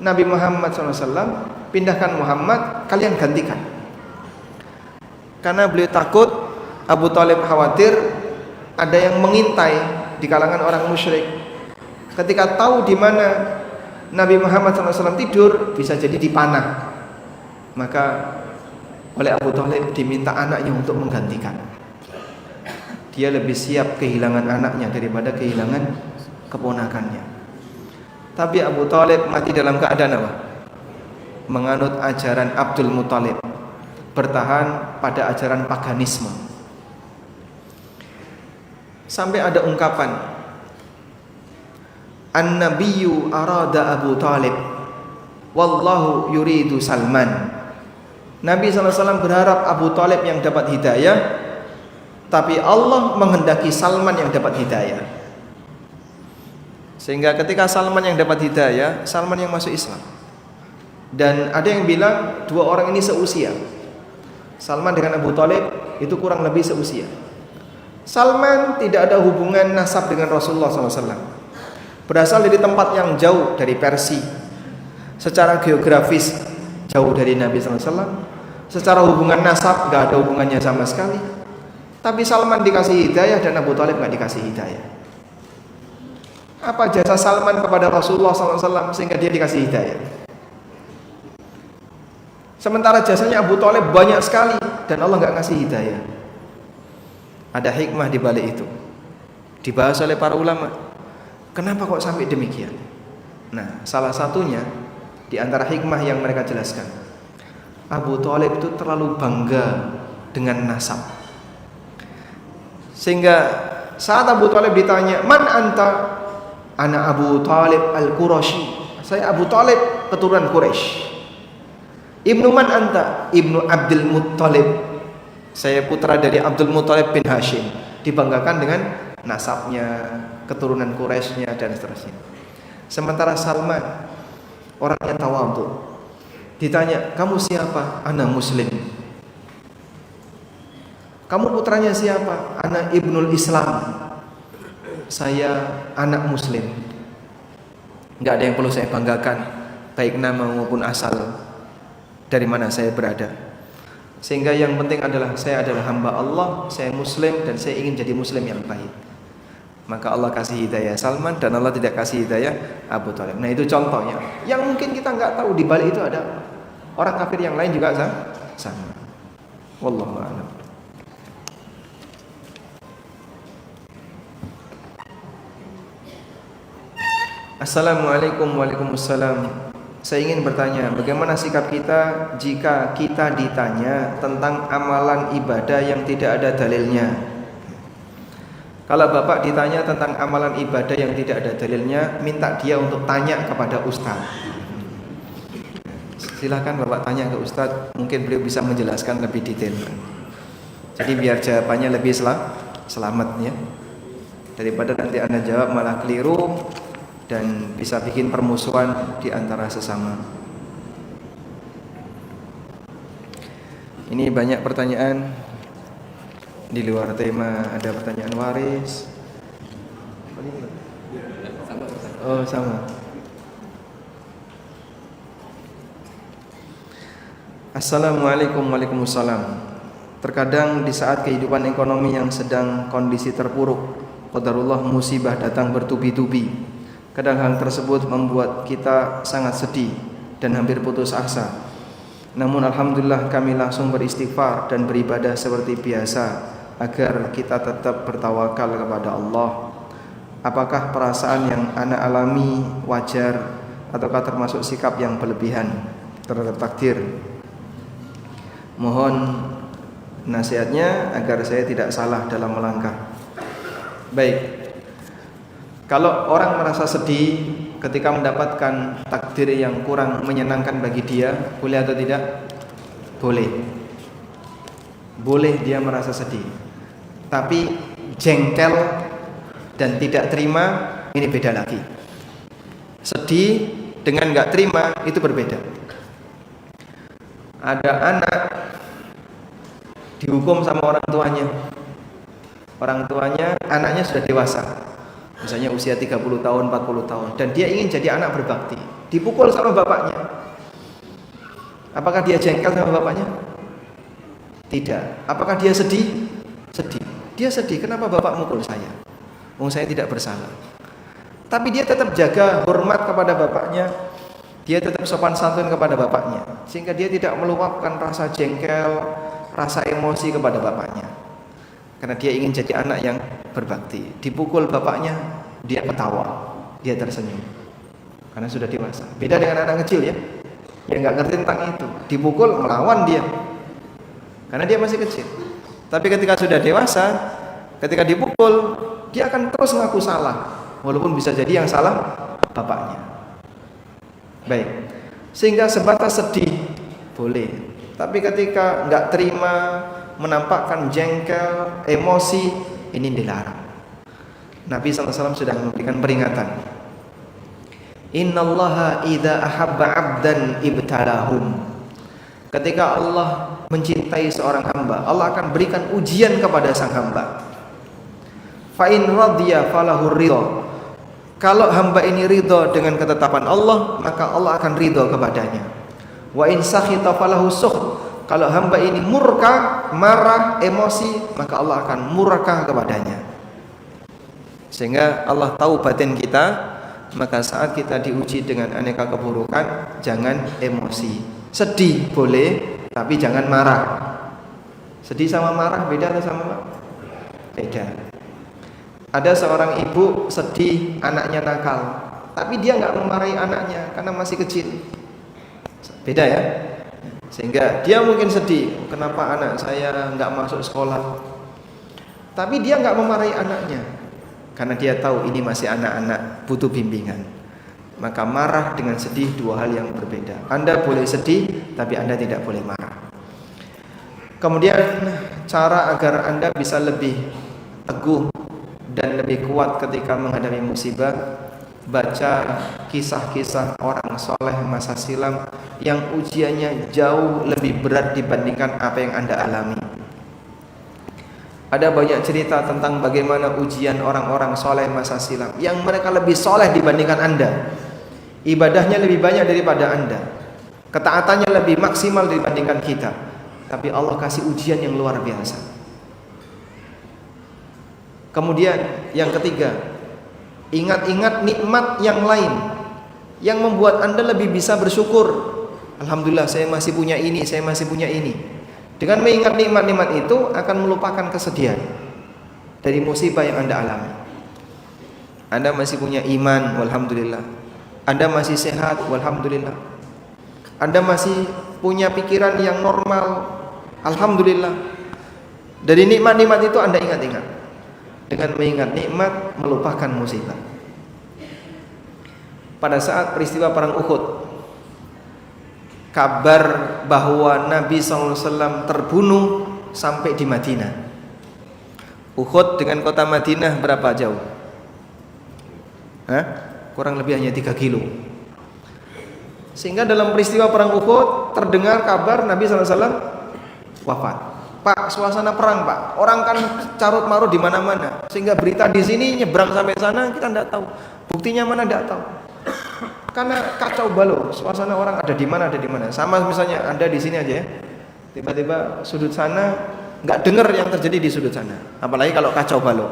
Nabi Muhammad SAW, pindahkan Muhammad, kalian gantikan. Karena beliau takut, Abu Thalib khawatir ada yang mengintai di kalangan orang musyrik. Ketika tahu di mana Nabi Muhammad SAW tidur, bisa jadi dipanah. Maka oleh Abu Thalib diminta anaknya untuk menggantikan. Dia lebih siap kehilangan anaknya daripada kehilangan keponakannya. Tapi Abu Thalib mati dalam keadaan apa? Menganut ajaran Abdul Muthalib, bertahan pada ajaran paganisme. Sampai ada ungkapan, An-Nabiyyu arada Abu Thalib, wallahu yuridu Salman. Nabi SAW berharap Abu Thalib yang dapat hidayah, tapi Allah menghendaki Salman yang dapat hidayah. Sehingga ketika Salman yang dapat hidayah, Salman yang masuk Islam. Dan ada yang bilang dua orang ini seusia. Salman dengan Abu Thalib itu kurang lebih seusia. Salman tidak ada hubungan nasab dengan Rasulullah SAW. Berasal dari tempat yang jauh dari Persia. Secara geografis jauh dari Nabi SAW. Secara hubungan nasab gak ada hubungannya sama sekali. Tapi Salman dikasih hidayah dan Abu Thalib gak dikasih hidayah. Apa jasa Salman kepada Rasulullah SAW sehingga dia dikasih hidayah? Sementara jasanya Abu Thalib banyak sekali dan Allah gak ngasih hidayah. Ada hikmah di balik itu. Dibahas oleh para ulama. Kenapa kok sampai demikian? Nah, salah satunya di antara hikmah yang mereka jelaskan, Abu Thalib itu terlalu bangga dengan nasab. Sehingga saat Abu Thalib ditanya, "Man anta?" "Ana Abu Thalib al-Qurashi." Saya Abu Thalib keturunan Quraisy. "Ibnu man anta?" "Ibnu Abdul Muttalib." Saya putra dari Abdul Muttalib bin Hashim. Dibanggakan dengan nasabnya, keturunan Quraisynya dan seterusnya. Sementara Salman orangnya tawadhu. Ditanya, "Kamu siapa?" "Ana Muslim." "Kamu putranya siapa?" "Ana Ibnul Islam." Saya anak Muslim. Enggak ada yang perlu saya banggakan, baik nama maupun asal dari mana saya berada. Sehingga yang penting adalah saya adalah hamba Allah, saya Muslim dan saya ingin jadi Muslim yang baik. Maka Allah kasih hidayah Salman dan Allah tidak kasih hidayah Abu Thalib. Nah itu contohnya. Yang mungkin kita nggak tahu di balik itu ada orang kafir yang lain juga sama. Wallahu a'lam. Assalamualaikum. Waalaikumsalam. Saya ingin bertanya, bagaimana sikap kita jika kita ditanya tentang amalan ibadah yang tidak ada dalilnya? Kalau Bapak ditanya tentang amalan ibadah yang tidak ada dalilnya, minta dia untuk tanya kepada Ustaz. Silakan Bapak tanya ke Ustaz, mungkin beliau bisa menjelaskan lebih detail. Jadi biar jawabannya lebih selamat ya. Daripada nanti Anda jawab malah keliru dan bisa bikin permusuhan di antara sesama. Ini banyak pertanyaan di luar tema. Ada pertanyaan waris. Oh sama. Assalamualaikum. Waalaikumsalam. Terkadang di saat kehidupan ekonomi yang sedang kondisi terpuruk, qadarullah musibah datang bertubi-tubi. Kadang hal tersebut membuat kita sangat sedih dan hampir putus asa. Namun alhamdulillah kami langsung beristighfar dan beribadah seperti biasa agar kita tetap bertawakal kepada Allah. Apakah perasaan yang ana alami wajar ataukah termasuk sikap yang berlebihan terhadap takdir? Mohon nasihatnya agar saya tidak salah dalam melangkah. Baik. Kalau orang merasa sedih ketika mendapatkan takdir yang kurang menyenangkan bagi dia, boleh atau tidak? Boleh. Boleh dia merasa sedih. Tapi jengkel dan tidak terima ini beda lagi. Sedih dengan enggak terima itu berbeda. Ada anak dihukum sama orang tuanya. Orang tuanya, anaknya sudah dewasa. Misalnya usia 30 tahun, 40 tahun dan dia ingin jadi anak berbakti. dipukul sama bapaknya. Apakah dia jengkel sama bapaknya? Tidak. Apakah dia sedih? Sedih. Dia sedih, kenapa bapak mukul saya? Saya tidak bersalah. Tapi dia tetap jaga hormat kepada bapaknya. Dia tetap sopan santun kepada bapaknya, sehingga dia tidak meluapkan rasa jengkel, rasa emosi kepada bapaknya. Karena dia ingin jadi anak yang berbakti. Dipukul bapaknya, dia ketawa, dia tersenyum. Karena sudah dewasa. Beda dengan anak kecil ya, yang nggak ngerti tentang itu. Dipukul melawan dia, karena dia masih kecil. Tapi ketika sudah dewasa, ketika dipukul, dia akan terus ngaku salah, walaupun bisa jadi yang salah bapaknya. Baik, sehingga sebatas sedih boleh, tapi ketika nggak terima, menampakkan jengkel, emosi, ini dilarang. Nabi SAW sudah memberikan peringatan. Innallaha idza ahabba 'abdan ibtalahum. Ketika Allah mencintai seorang hamba, Allah akan berikan ujian kepada sang hamba. Fa in radiya falahu ridha. Kalau hamba ini ridho dengan ketetapan Allah, maka Allah akan ridho kepadanya. Wa in sakhita falahu sukh. Kalau hamba ini murka, marah, emosi, maka Allah akan murka kepadanya. Sehingga Allah tahu batin kita, maka saat kita diuji dengan aneka keburukan, jangan emosi. Sedih boleh, tapi jangan marah. Sedih sama marah beda atau sama? Beda. Ada seorang ibu sedih anaknya nakal, tapi dia nggak memarahi anaknya karena masih kecil. Beda ya. Sehingga dia mungkin sedih, kenapa anak saya nggak masuk sekolah. Tapi dia nggak memarahi anaknya, karena dia tahu ini masih anak-anak, butuh bimbingan. Maka marah dengan sedih dua hal yang berbeda. Anda boleh sedih, tapi Anda tidak boleh marah. Kemudian cara agar Anda bisa lebih teguh dan lebih kuat ketika menghadapi musibah, baca kisah-kisah orang soleh masa silam yang ujiannya jauh lebih berat dibandingkan apa yang Anda alami. Ada banyak cerita tentang bagaimana ujian orang-orang soleh masa silam yang mereka lebih soleh dibandingkan Anda, ibadahnya lebih banyak daripada Anda, ketaatannya lebih maksimal dibandingkan kita, tapi Allah kasih ujian yang luar biasa. Kemudian yang ketiga, ingat-ingat nikmat yang lain yang membuat Anda lebih bisa bersyukur. Alhamdulillah saya masih punya ini, saya masih punya ini. Dengan mengingat nikmat-nikmat itu akan melupakan kesedihan dari musibah yang Anda alami. Anda masih punya iman, walhamdulillah. Anda masih sehat, walhamdulillah. Anda masih punya pikiran yang normal, alhamdulillah. Dari nikmat-nikmat itu Anda ingat-ingat. Dengan mengingat nikmat melupakan musibah. Pada saat peristiwa perang Uhud, kabar bahwa Nabi SAW terbunuh sampai di Madinah. Uhud dengan kota Madinah berapa jauh? Kurang lebih hanya 3 kilo. Sehingga dalam peristiwa perang Uhud terdengar kabar Nabi SAW wafat. Pak, suasana perang Pak, orang kan carut marut di mana-mana, sehingga berita di sini nyebrang sampai sana kita tidak tahu, buktinya mana tidak tahu, karena kacau balau, suasana orang ada di mana. Sama misalnya Anda di sini aja ya, tiba-tiba sudut sana nggak dengar yang terjadi di sudut sana, apalagi kalau kacau balau.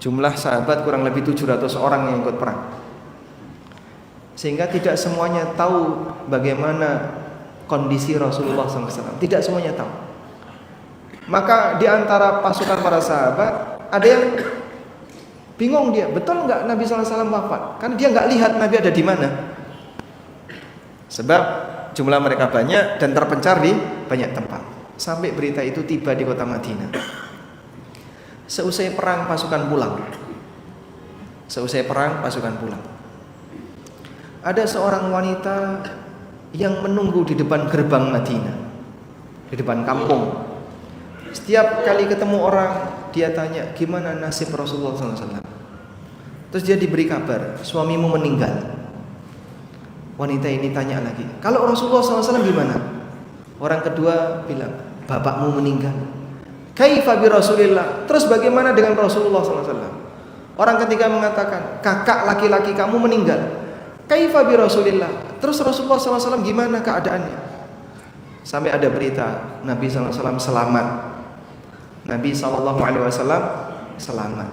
Jumlah sahabat kurang lebih 700 orang yang ikut perang, sehingga tidak semuanya tahu bagaimana kondisi Rasulullah SAW. Tidak semuanya tahu. Maka di antara pasukan para sahabat ada yang bingung, dia betul nggak Nabi SAW wafat? Karena dia nggak lihat Nabi ada di mana. Sebab jumlah mereka banyak dan terpencar di banyak tempat. Sampai berita itu tiba di kota Madinah. Seusai perang pasukan pulang. Ada seorang wanita yang menunggu di depan gerbang Madinah, di depan kampung. Setiap kali ketemu orang, dia tanya, gimana nasib Rasulullah SAW? Terus dia diberi kabar, suamimu meninggal. Wanita ini tanya lagi, kalau Rasulullah SAW gimana? Orang kedua bilang, bapakmu meninggal. Kaifa bi Rasulillah? Terus bagaimana dengan Rasulullah SAW? Orang ketiga mengatakan, kakak laki-laki kamu meninggal. Kaifa bi Rasulillah? Terus Rasulullah SAW gimana keadaannya? Sampai ada berita Nabi SAW selamat. Nabi SAW selamat.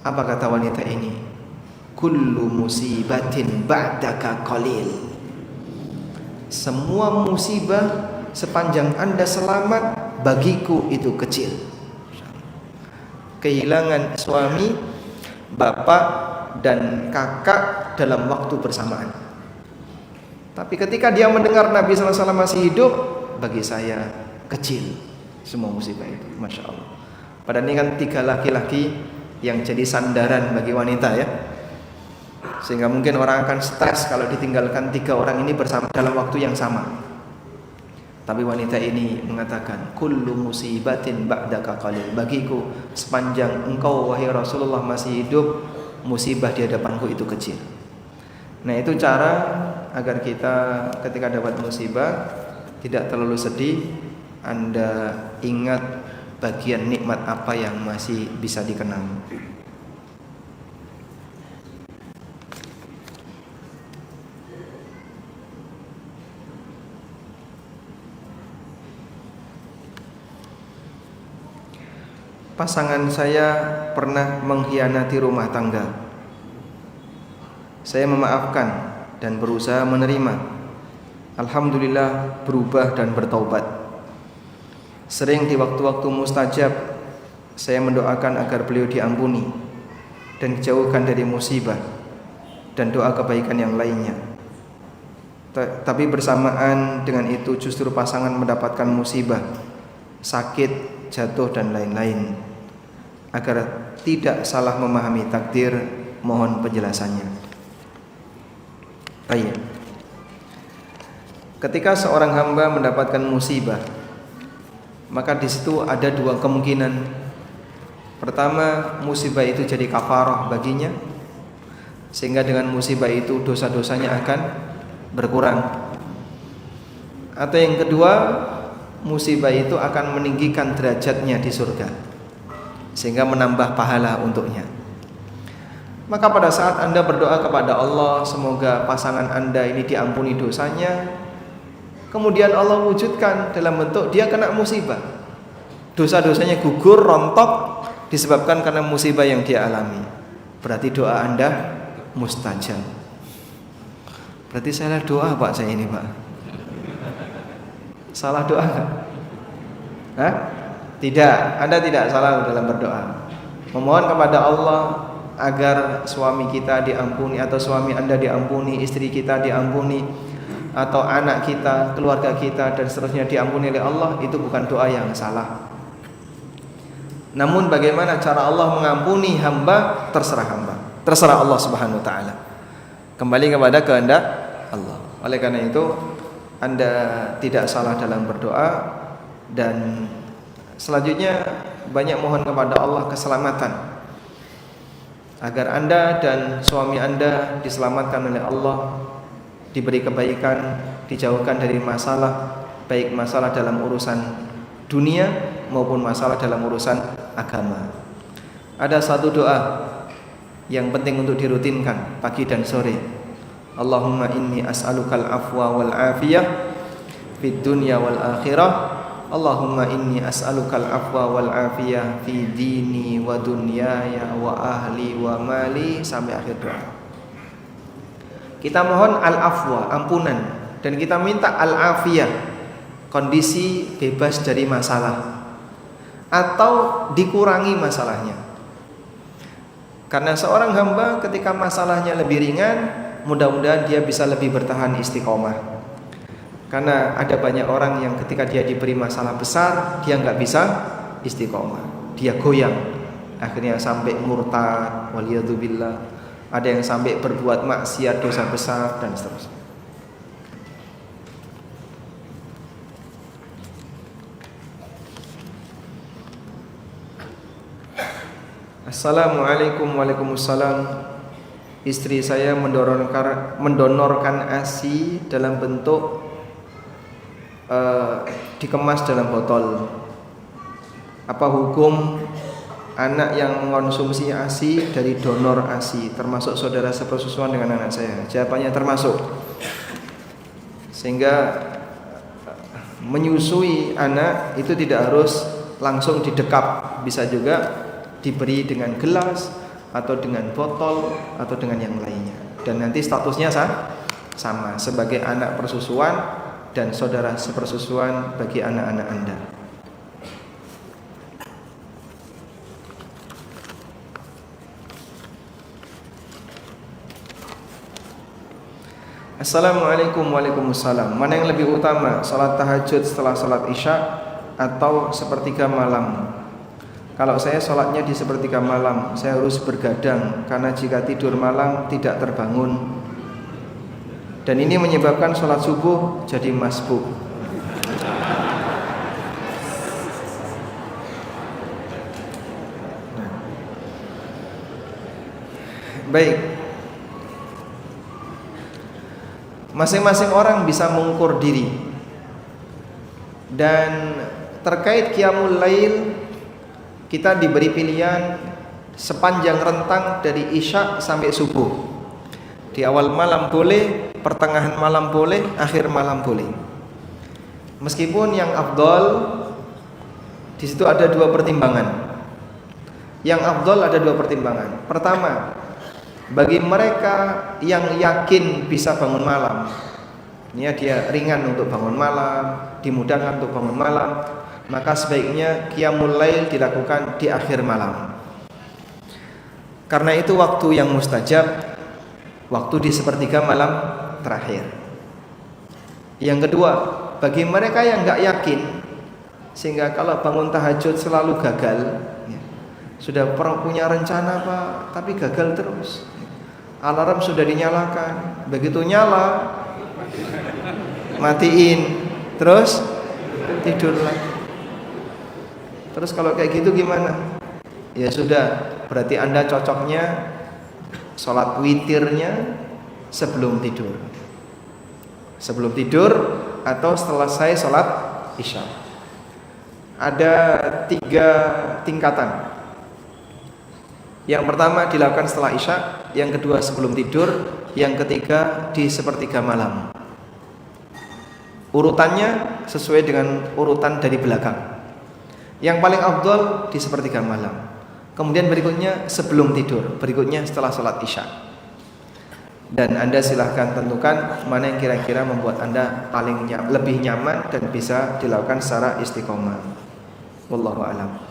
Apa kata wanita ini? Kullu musibatin ba'daka qalil. Semua musibah sepanjang Anda selamat, bagiku itu kecil. Kehilangan suami, bapak, dan kakak dalam waktu bersamaan. Tapi ketika dia mendengar Nabi SAW masih hidup, bagi saya kecil semua musibah itu. Masya Allah. Padahal ini kan 3 laki-laki yang jadi sandaran bagi wanita ya. Sehingga mungkin orang akan stres kalau ditinggalkan 3 orang ini bersama dalam waktu yang sama. Tapi wanita ini mengatakan, kullu musibatin ba'daka qalil. Bagiku sepanjang engkau wahai Rasulullah masih hidup, musibah di hadapanku itu kecil. Nah, itu cara agar kita ketika dapat musibah tidak terlalu sedih. Anda ingat bagian nikmat apa yang masih bisa dikenang. Pasangan saya pernah mengkhianati rumah tangga. Saya memaafkan dan berusaha menerima. Alhamdulillah berubah dan bertaubat. Sering di waktu-waktu mustajab saya mendoakan agar beliau diampuni dan dijauhkan dari musibah dan doa kebaikan yang lainnya. Tapi bersamaan dengan itu justru pasangan mendapatkan musibah, sakit, jatuh dan lain-lain. Agar tidak salah memahami takdir, mohon penjelasannya. Baik. Ketika seorang hamba mendapatkan musibah, maka di situ ada 2 kemungkinan. Pertama, musibah itu jadi kafarah baginya, sehingga dengan musibah itu dosa-dosanya akan berkurang. Atau yang kedua, musibah itu akan meninggikan derajatnya di surga, sehingga menambah pahala untuknya. Maka pada saat Anda berdoa kepada Allah, semoga pasangan Anda ini diampuni dosanya, kemudian Allah wujudkan dalam bentuk dia kena musibah, dosa-dosanya gugur, rontok, disebabkan karena musibah yang dia alami. Berarti doa Anda mustajab. Berarti salah doa Pak saya ini Pak. Salah doa enggak? Hah? Tidak, Anda tidak salah dalam berdoa. Memohon kepada Allah agar suami kita diampuni, atau suami Anda diampuni, istri kita diampuni, atau anak kita, keluarga kita dan seterusnya diampuni oleh Allah, itu bukan doa yang salah. Namun bagaimana cara Allah mengampuni hamba, terserah hamba, terserah Allah Subhanahu wa taala. Kembali kepada kehendak Allah. Oleh karena itu Anda tidak salah dalam berdoa. Dan selanjutnya banyak mohon kepada Allah keselamatan, agar Anda dan suami Anda diselamatkan oleh Allah, diberi kebaikan, dijauhkan dari masalah, baik masalah dalam urusan dunia maupun masalah dalam urusan agama. Ada satu doa yang penting untuk dirutinkan pagi dan sore. Allahumma inni as'alukal afwa wal afiyah fid dunya wal akhirah. Allahumma inni as'alukal afwa wal afiyah fi dini wa dunyaya wa ahli wa mali, sampai akhir doa. Kita mohon al-afwa, ampunan, dan kita minta al-afiyah, kondisi bebas dari masalah atau dikurangi masalahnya. Karena seorang hamba ketika masalahnya lebih ringan, mudah-mudahan dia bisa lebih bertahan istiqomah. Karena ada banyak orang yang ketika dia diberi masalah besar, dia nggak bisa istiqomah, dia goyang, akhirnya sampai murtad, waliyadzubillah. Ada yang sampai berbuat maksiat, dosa besar dan seterusnya. Assalamualaikum. Waalaikumsalam. Istri saya mendonorkan ASI dalam bentuk dikemas dalam botol. Apa hukum anak yang mengonsumsi ASI dari donor ASI termasuk saudara sepersusuan dengan anak saya? Jawabannya termasuk. Sehingga menyusui anak itu tidak harus langsung didekap, bisa juga diberi dengan gelas atau dengan botol atau dengan yang lainnya, dan nanti statusnya sama sebagai anak persusuan dan saudara sepersusuan bagi anak-anak Anda. Assalamualaikum. Waalaikumsalam. Mana yang lebih utama, salat tahajud setelah salat isya atau sepertiga malam? Kalau saya salatnya di sepertiga malam, saya harus bergadang karena jika tidur malam tidak terbangun, dan ini menyebabkan salat subuh jadi masbuk. Baik. Masing-masing orang bisa mengukur diri. Dan terkait qiyamul lail, kita diberi pilihan sepanjang rentang dari isya sampai subuh. Di awal malam boleh, pertengahan malam boleh, akhir malam boleh. Meskipun yang afdal di situ ada dua pertimbangan. Yang afdal ada dua pertimbangan. Pertama, bagi mereka yang yakin bisa bangun malam, ini dia ringan untuk bangun malam, dimudahkan untuk bangun malam, maka sebaiknya qiyamul lail dilakukan di akhir malam. Karena itu waktu yang mustajab, waktu di sepertiga malam terakhir. Yang kedua, bagi mereka yang enggak yakin, sehingga kalau bangun tahajud selalu gagal, sudah punya rencana Pak, tapi gagal terus. Alarm sudah dinyalakan, begitu nyala matiin, terus tidur lagi. Terus kalau kayak gitu gimana? Ya sudah, berarti Anda cocoknya sholat witirnya sebelum tidur. Sebelum tidur atau selesai sholat isya. Ada 3 tingkatan. Yang pertama dilakukan setelah isya, yang kedua sebelum tidur, yang ketiga di sepertiga malam. Urutannya sesuai dengan urutan dari belakang. Yang paling afdal di sepertiga malam. Kemudian berikutnya sebelum tidur, berikutnya setelah sholat isya. Dan Anda silahkan tentukan mana yang kira-kira membuat Anda lebih nyaman dan bisa dilakukan secara istiqomah. Wallahu a'lam.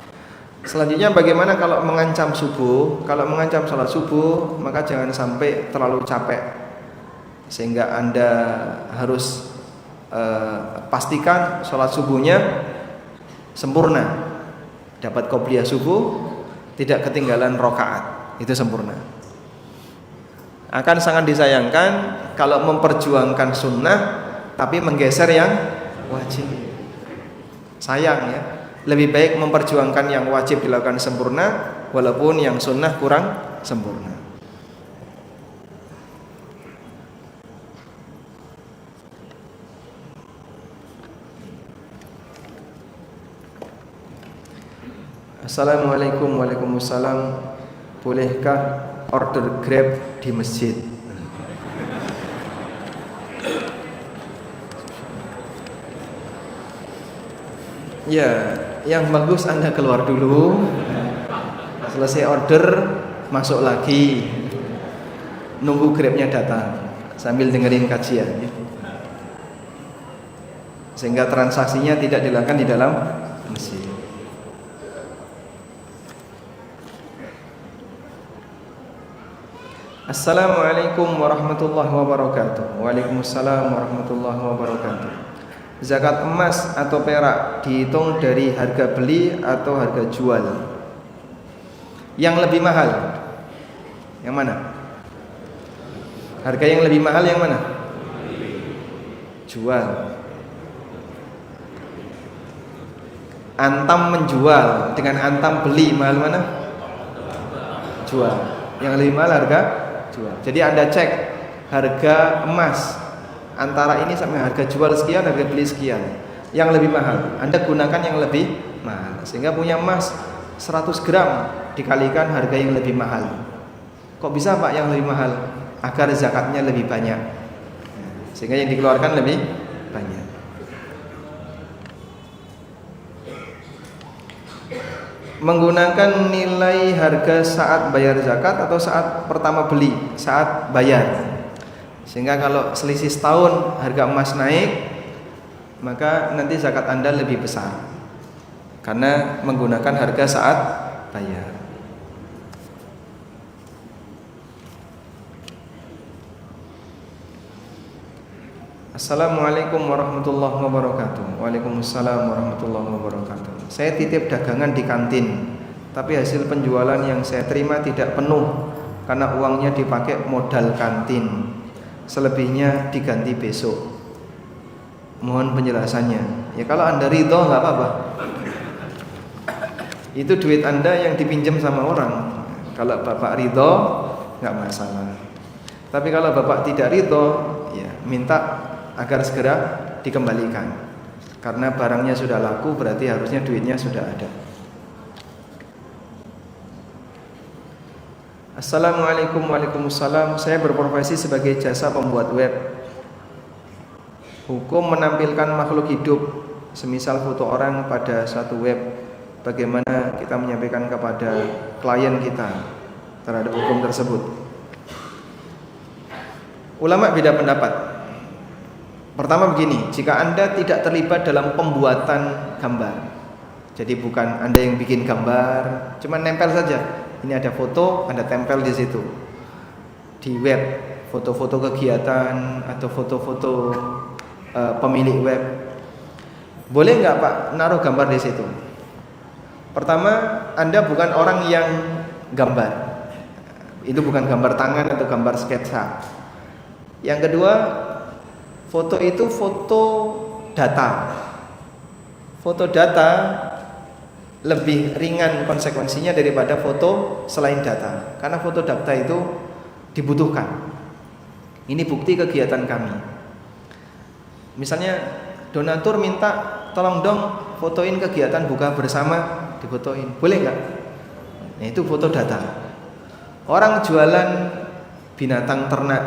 Selanjutnya bagaimana kalau mengancam subuh? Kalau mengancam sholat subuh, maka jangan sampai terlalu capek sehingga Anda harus pastikan sholat subuhnya sempurna, dapat qobliyah subuh, tidak ketinggalan rakaat, itu sempurna. Akan sangat disayangkan kalau memperjuangkan sunnah tapi menggeser yang wajib. Sayang ya. Lebih baik memperjuangkan yang wajib dilakukan sempurna walaupun yang sunnah kurang sempurna. Assalamualaikum. Waalaikumsalam. Bolehkah order Grab di masjid? Ya, yang bagus Anda keluar dulu, selesai order masuk lagi, nunggu Grabnya datang sambil dengerin kajian, sehingga transaksinya tidak dilakukan di dalam masjid. Assalamualaikum warahmatullahi wabarakatuh. Waalaikumsalam warahmatullahi wabarakatuh. Zakat emas atau perak dihitung dari harga beli atau harga jual? Yang lebih mahal yang mana? Harga yang lebih mahal yang mana? Jual. Antam menjual dengan antam beli, mahal mana? Jual. Yang lebih mahal harga jual. Jadi Anda cek harga emas antara ini sampai harga jual sekian, harga beli sekian. Yang lebih mahal, Anda gunakan yang lebih mahal. Sehingga punya emas 100 gram dikalikan harga yang lebih mahal. Kok bisa Pak yang lebih mahal? Agar zakatnya lebih banyak, sehingga yang dikeluarkan lebih banyak. Menggunakan nilai harga saat bayar zakat atau saat pertama beli, saat bayar. Sehingga kalau selisih setahun harga emas naik, maka nanti zakat Anda lebih besar karena menggunakan harga saat bayar. Assalamualaikum warahmatullahi wabarakatuh. Waalaikumsalam warahmatullahi wabarakatuh. Saya titip dagangan di kantin, tapi hasil penjualan yang saya terima tidak penuh karena uangnya dipakai modal kantin. Selebihnya diganti besok. Mohon penjelasannya. Ya kalau Anda ridho nggak apa-apa. Itu duit Anda yang dipinjam sama orang. Kalau Bapak ridho nggak masalah. Tapi kalau Bapak tidak ridho, ya minta agar segera dikembalikan. Karena barangnya sudah laku, berarti harusnya duitnya sudah ada. Assalamualaikum. Waalaikumsalam. Saya berprofesi sebagai jasa pembuat web. Hukum menampilkan makhluk hidup, semisal foto orang pada suatu web, bagaimana kita menyampaikan kepada klien kita terhadap hukum tersebut? Ulama beda pendapat. Pertama begini, jika Anda tidak terlibat dalam pembuatan gambar, jadi bukan Anda yang bikin gambar, cuma nempel saja. Ini ada foto, Anda tempel di situ. Di web, foto-foto kegiatan atau foto-foto pemilik web. Boleh nggak Pak naruh gambar di situ? Pertama, Anda bukan orang yang gambar. Itu bukan gambar tangan atau gambar sketsa. Yang kedua, foto itu foto data. Foto data lebih ringan konsekuensinya daripada foto selain data. Karena foto data itu dibutuhkan. Ini bukti kegiatan kami. Misalnya donatur minta tolong dong fotoin kegiatan buka bersama, difotoin. Boleh nggak? Nah itu foto data. Orang jualan binatang ternak,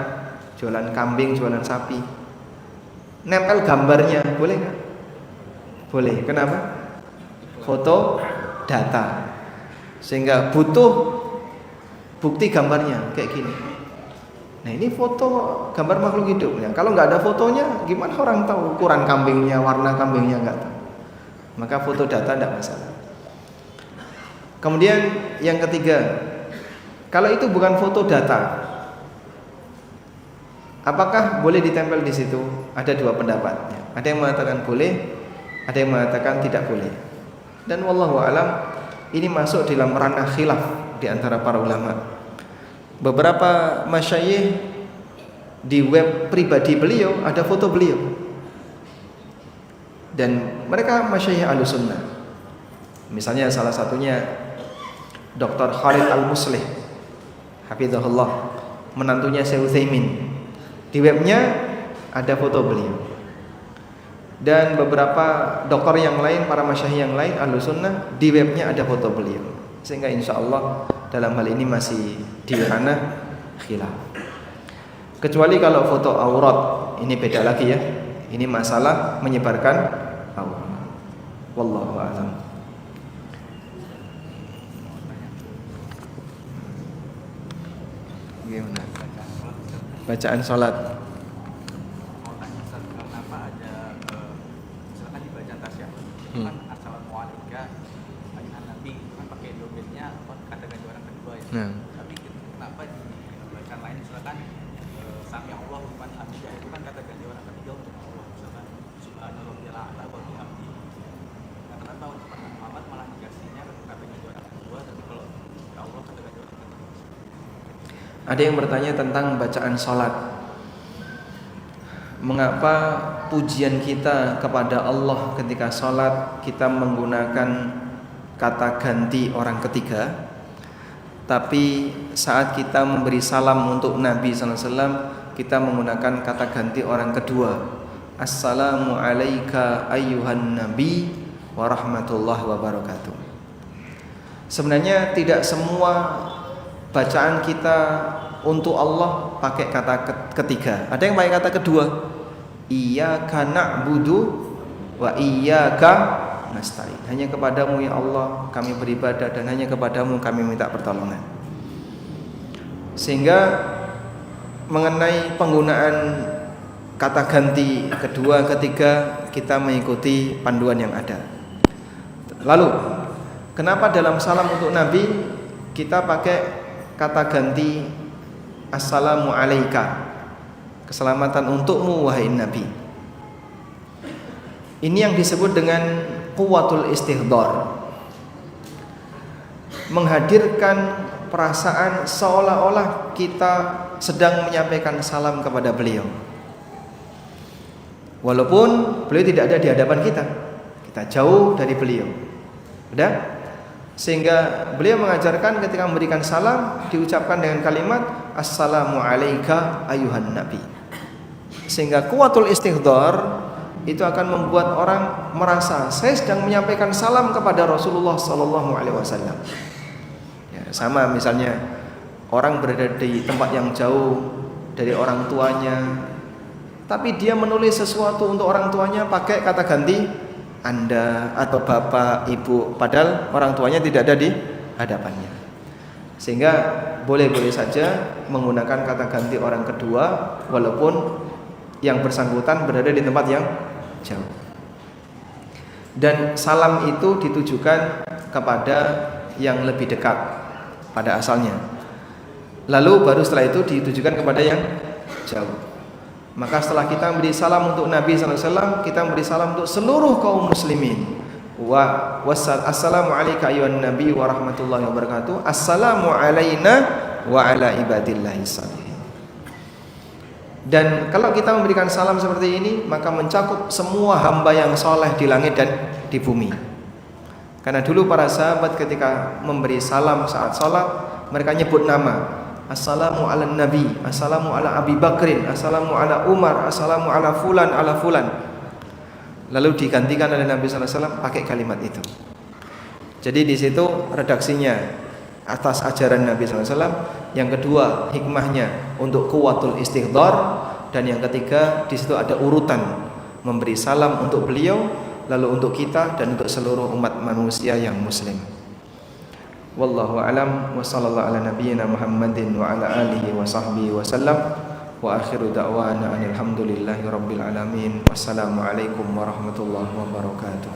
jualan kambing, jualan sapi, nempel gambarnya, boleh nggak? Boleh. Kenapa? Foto data. Sehingga butuh bukti gambarnya kayak gini. Nah ini foto gambar makhluk hidup. Ya, kalau nggak ada fotonya, gimana orang tahu ukuran kambingnya, warna kambingnya nggak tahu. Maka foto data tidak masalah. Kemudian yang ketiga, kalau itu bukan foto data, apakah boleh ditempel di situ? Ada dua pendapat. Ada yang mengatakan boleh, ada yang mengatakan tidak boleh. Dan wallahu alam, ini masuk dalam ranah khilaf di antara para ulama. Beberapa masyayikh di web pribadi beliau ada foto beliau, dan mereka masyayikh Ahlussunnah. Misalnya salah satunya Dr. Khalid Al-Muslih, hafizahullah, menantunya Syekh Utsaimin. Di webnya ada foto beliau. Dan beberapa dokter yang lain, para masyayikh yang lain Ahlussunnah, di webnya ada foto beliau. Sehingga insya Allah dalam hal ini masih di ranah khilaf. Kecuali kalau foto aurat, ini beda lagi ya. Ini masalah menyebarkan aurat. Wallahu a'lam. Gimana? Bacaan salat. Nah. Tapi kenapa di bacaan lain misalkan sami Allah liman hamidah itu kan kata ganti orang ketiga untuk Allah, misalkan subhanallahil a'la wa bihamdihi. Nah, kenapa untuk Muhammad malah negasinya kata ganti orang kedua, tapi kalau Allah kata ganti orang ketiga? Ada yang bertanya tentang bacaan salat. Mengapa pujian kita kepada Allah ketika salat kita menggunakan kata ganti orang ketiga? Tapi saat kita memberi salam untuk Nabi SAW, kita menggunakan kata ganti orang kedua. Assalamu alayka ayyuhan nabi wa rahmatullahi wa barakatuh. Sebenarnya tidak semua bacaan kita untuk Allah pakai kata ketiga. Ada yang pakai kata kedua. Iyyaka na'budu wa iyyaka nasta'in. Hanya kepadamu ya Allah kami beribadah dan hanya kepadamu kami minta pertolongan. Sehingga mengenai penggunaan kata ganti kedua, ketiga, kita mengikuti panduan yang ada. Lalu, kenapa dalam salam untuk Nabi kita pakai kata ganti assalamu alaika, keselamatan untukmu wahai Nabi. Ini yang disebut dengan quwwatul istihdar, menghadirkan perasaan seolah-olah kita sedang menyampaikan salam kepada beliau, walaupun beliau tidak ada di hadapan kita, kita jauh dari beliau. Udah? Sehingga beliau mengajarkan ketika memberikan salam diucapkan dengan kalimat assalamu alayka ayuhan nabi. Sehingga quwwatul istihdar itu akan membuat orang merasa saya sedang menyampaikan salam kepada Rasulullah sallallahu alaihi wasallam. Ya, sama misalnya orang berada di tempat yang jauh dari orang tuanya, tapi dia menulis sesuatu untuk orang tuanya pakai kata ganti Anda atau bapak, ibu, padahal orang tuanya tidak ada di hadapannya. Sehingga boleh-boleh saja menggunakan kata ganti orang kedua walaupun yang bersangkutan berada di tempat yang jauh. Dan salam itu ditujukan kepada yang lebih dekat pada asalnya. Lalu baru setelah itu ditujukan kepada yang jauh. Maka setelah kita memberi salam untuk Nabi SAW, kita memberi salam untuk seluruh kaum muslimin. Assalamu alayka ayyuhan nabi wa rahmatullahi wa barakatuh. Assalamu alayna wa ala ibadillahi salihin. Dan kalau kita memberikan salam seperti ini, maka mencakup semua hamba yang soleh di langit dan di bumi. Karena dulu para sahabat ketika memberi salam saat sholat, mereka nyebut nama. Assalamu ala nabi, assalamu ala Abi Bakrin, assalamu ala Umar, assalamu ala fulan, ala fulan. Lalu digantikan oleh Nabi SAW pakai kalimat itu. Jadi di situ redaksinya atas ajaran Nabi SAW. Yang kedua hikmahnya untuk quwwatul istihdar. Dan yang ketiga di situ ada urutan memberi salam untuk beliau, lalu untuk kita dan untuk seluruh umat manusia yang muslim. Wallahu a'lam wa sallallahu ala nabiyyina Muhammadin wa ala alihi wa sahbihi wa sallam wa akhiru da'wana alhamdulillahi rabbil alamin. Wassalamu alaikum warahmatullahi wabarakatuh.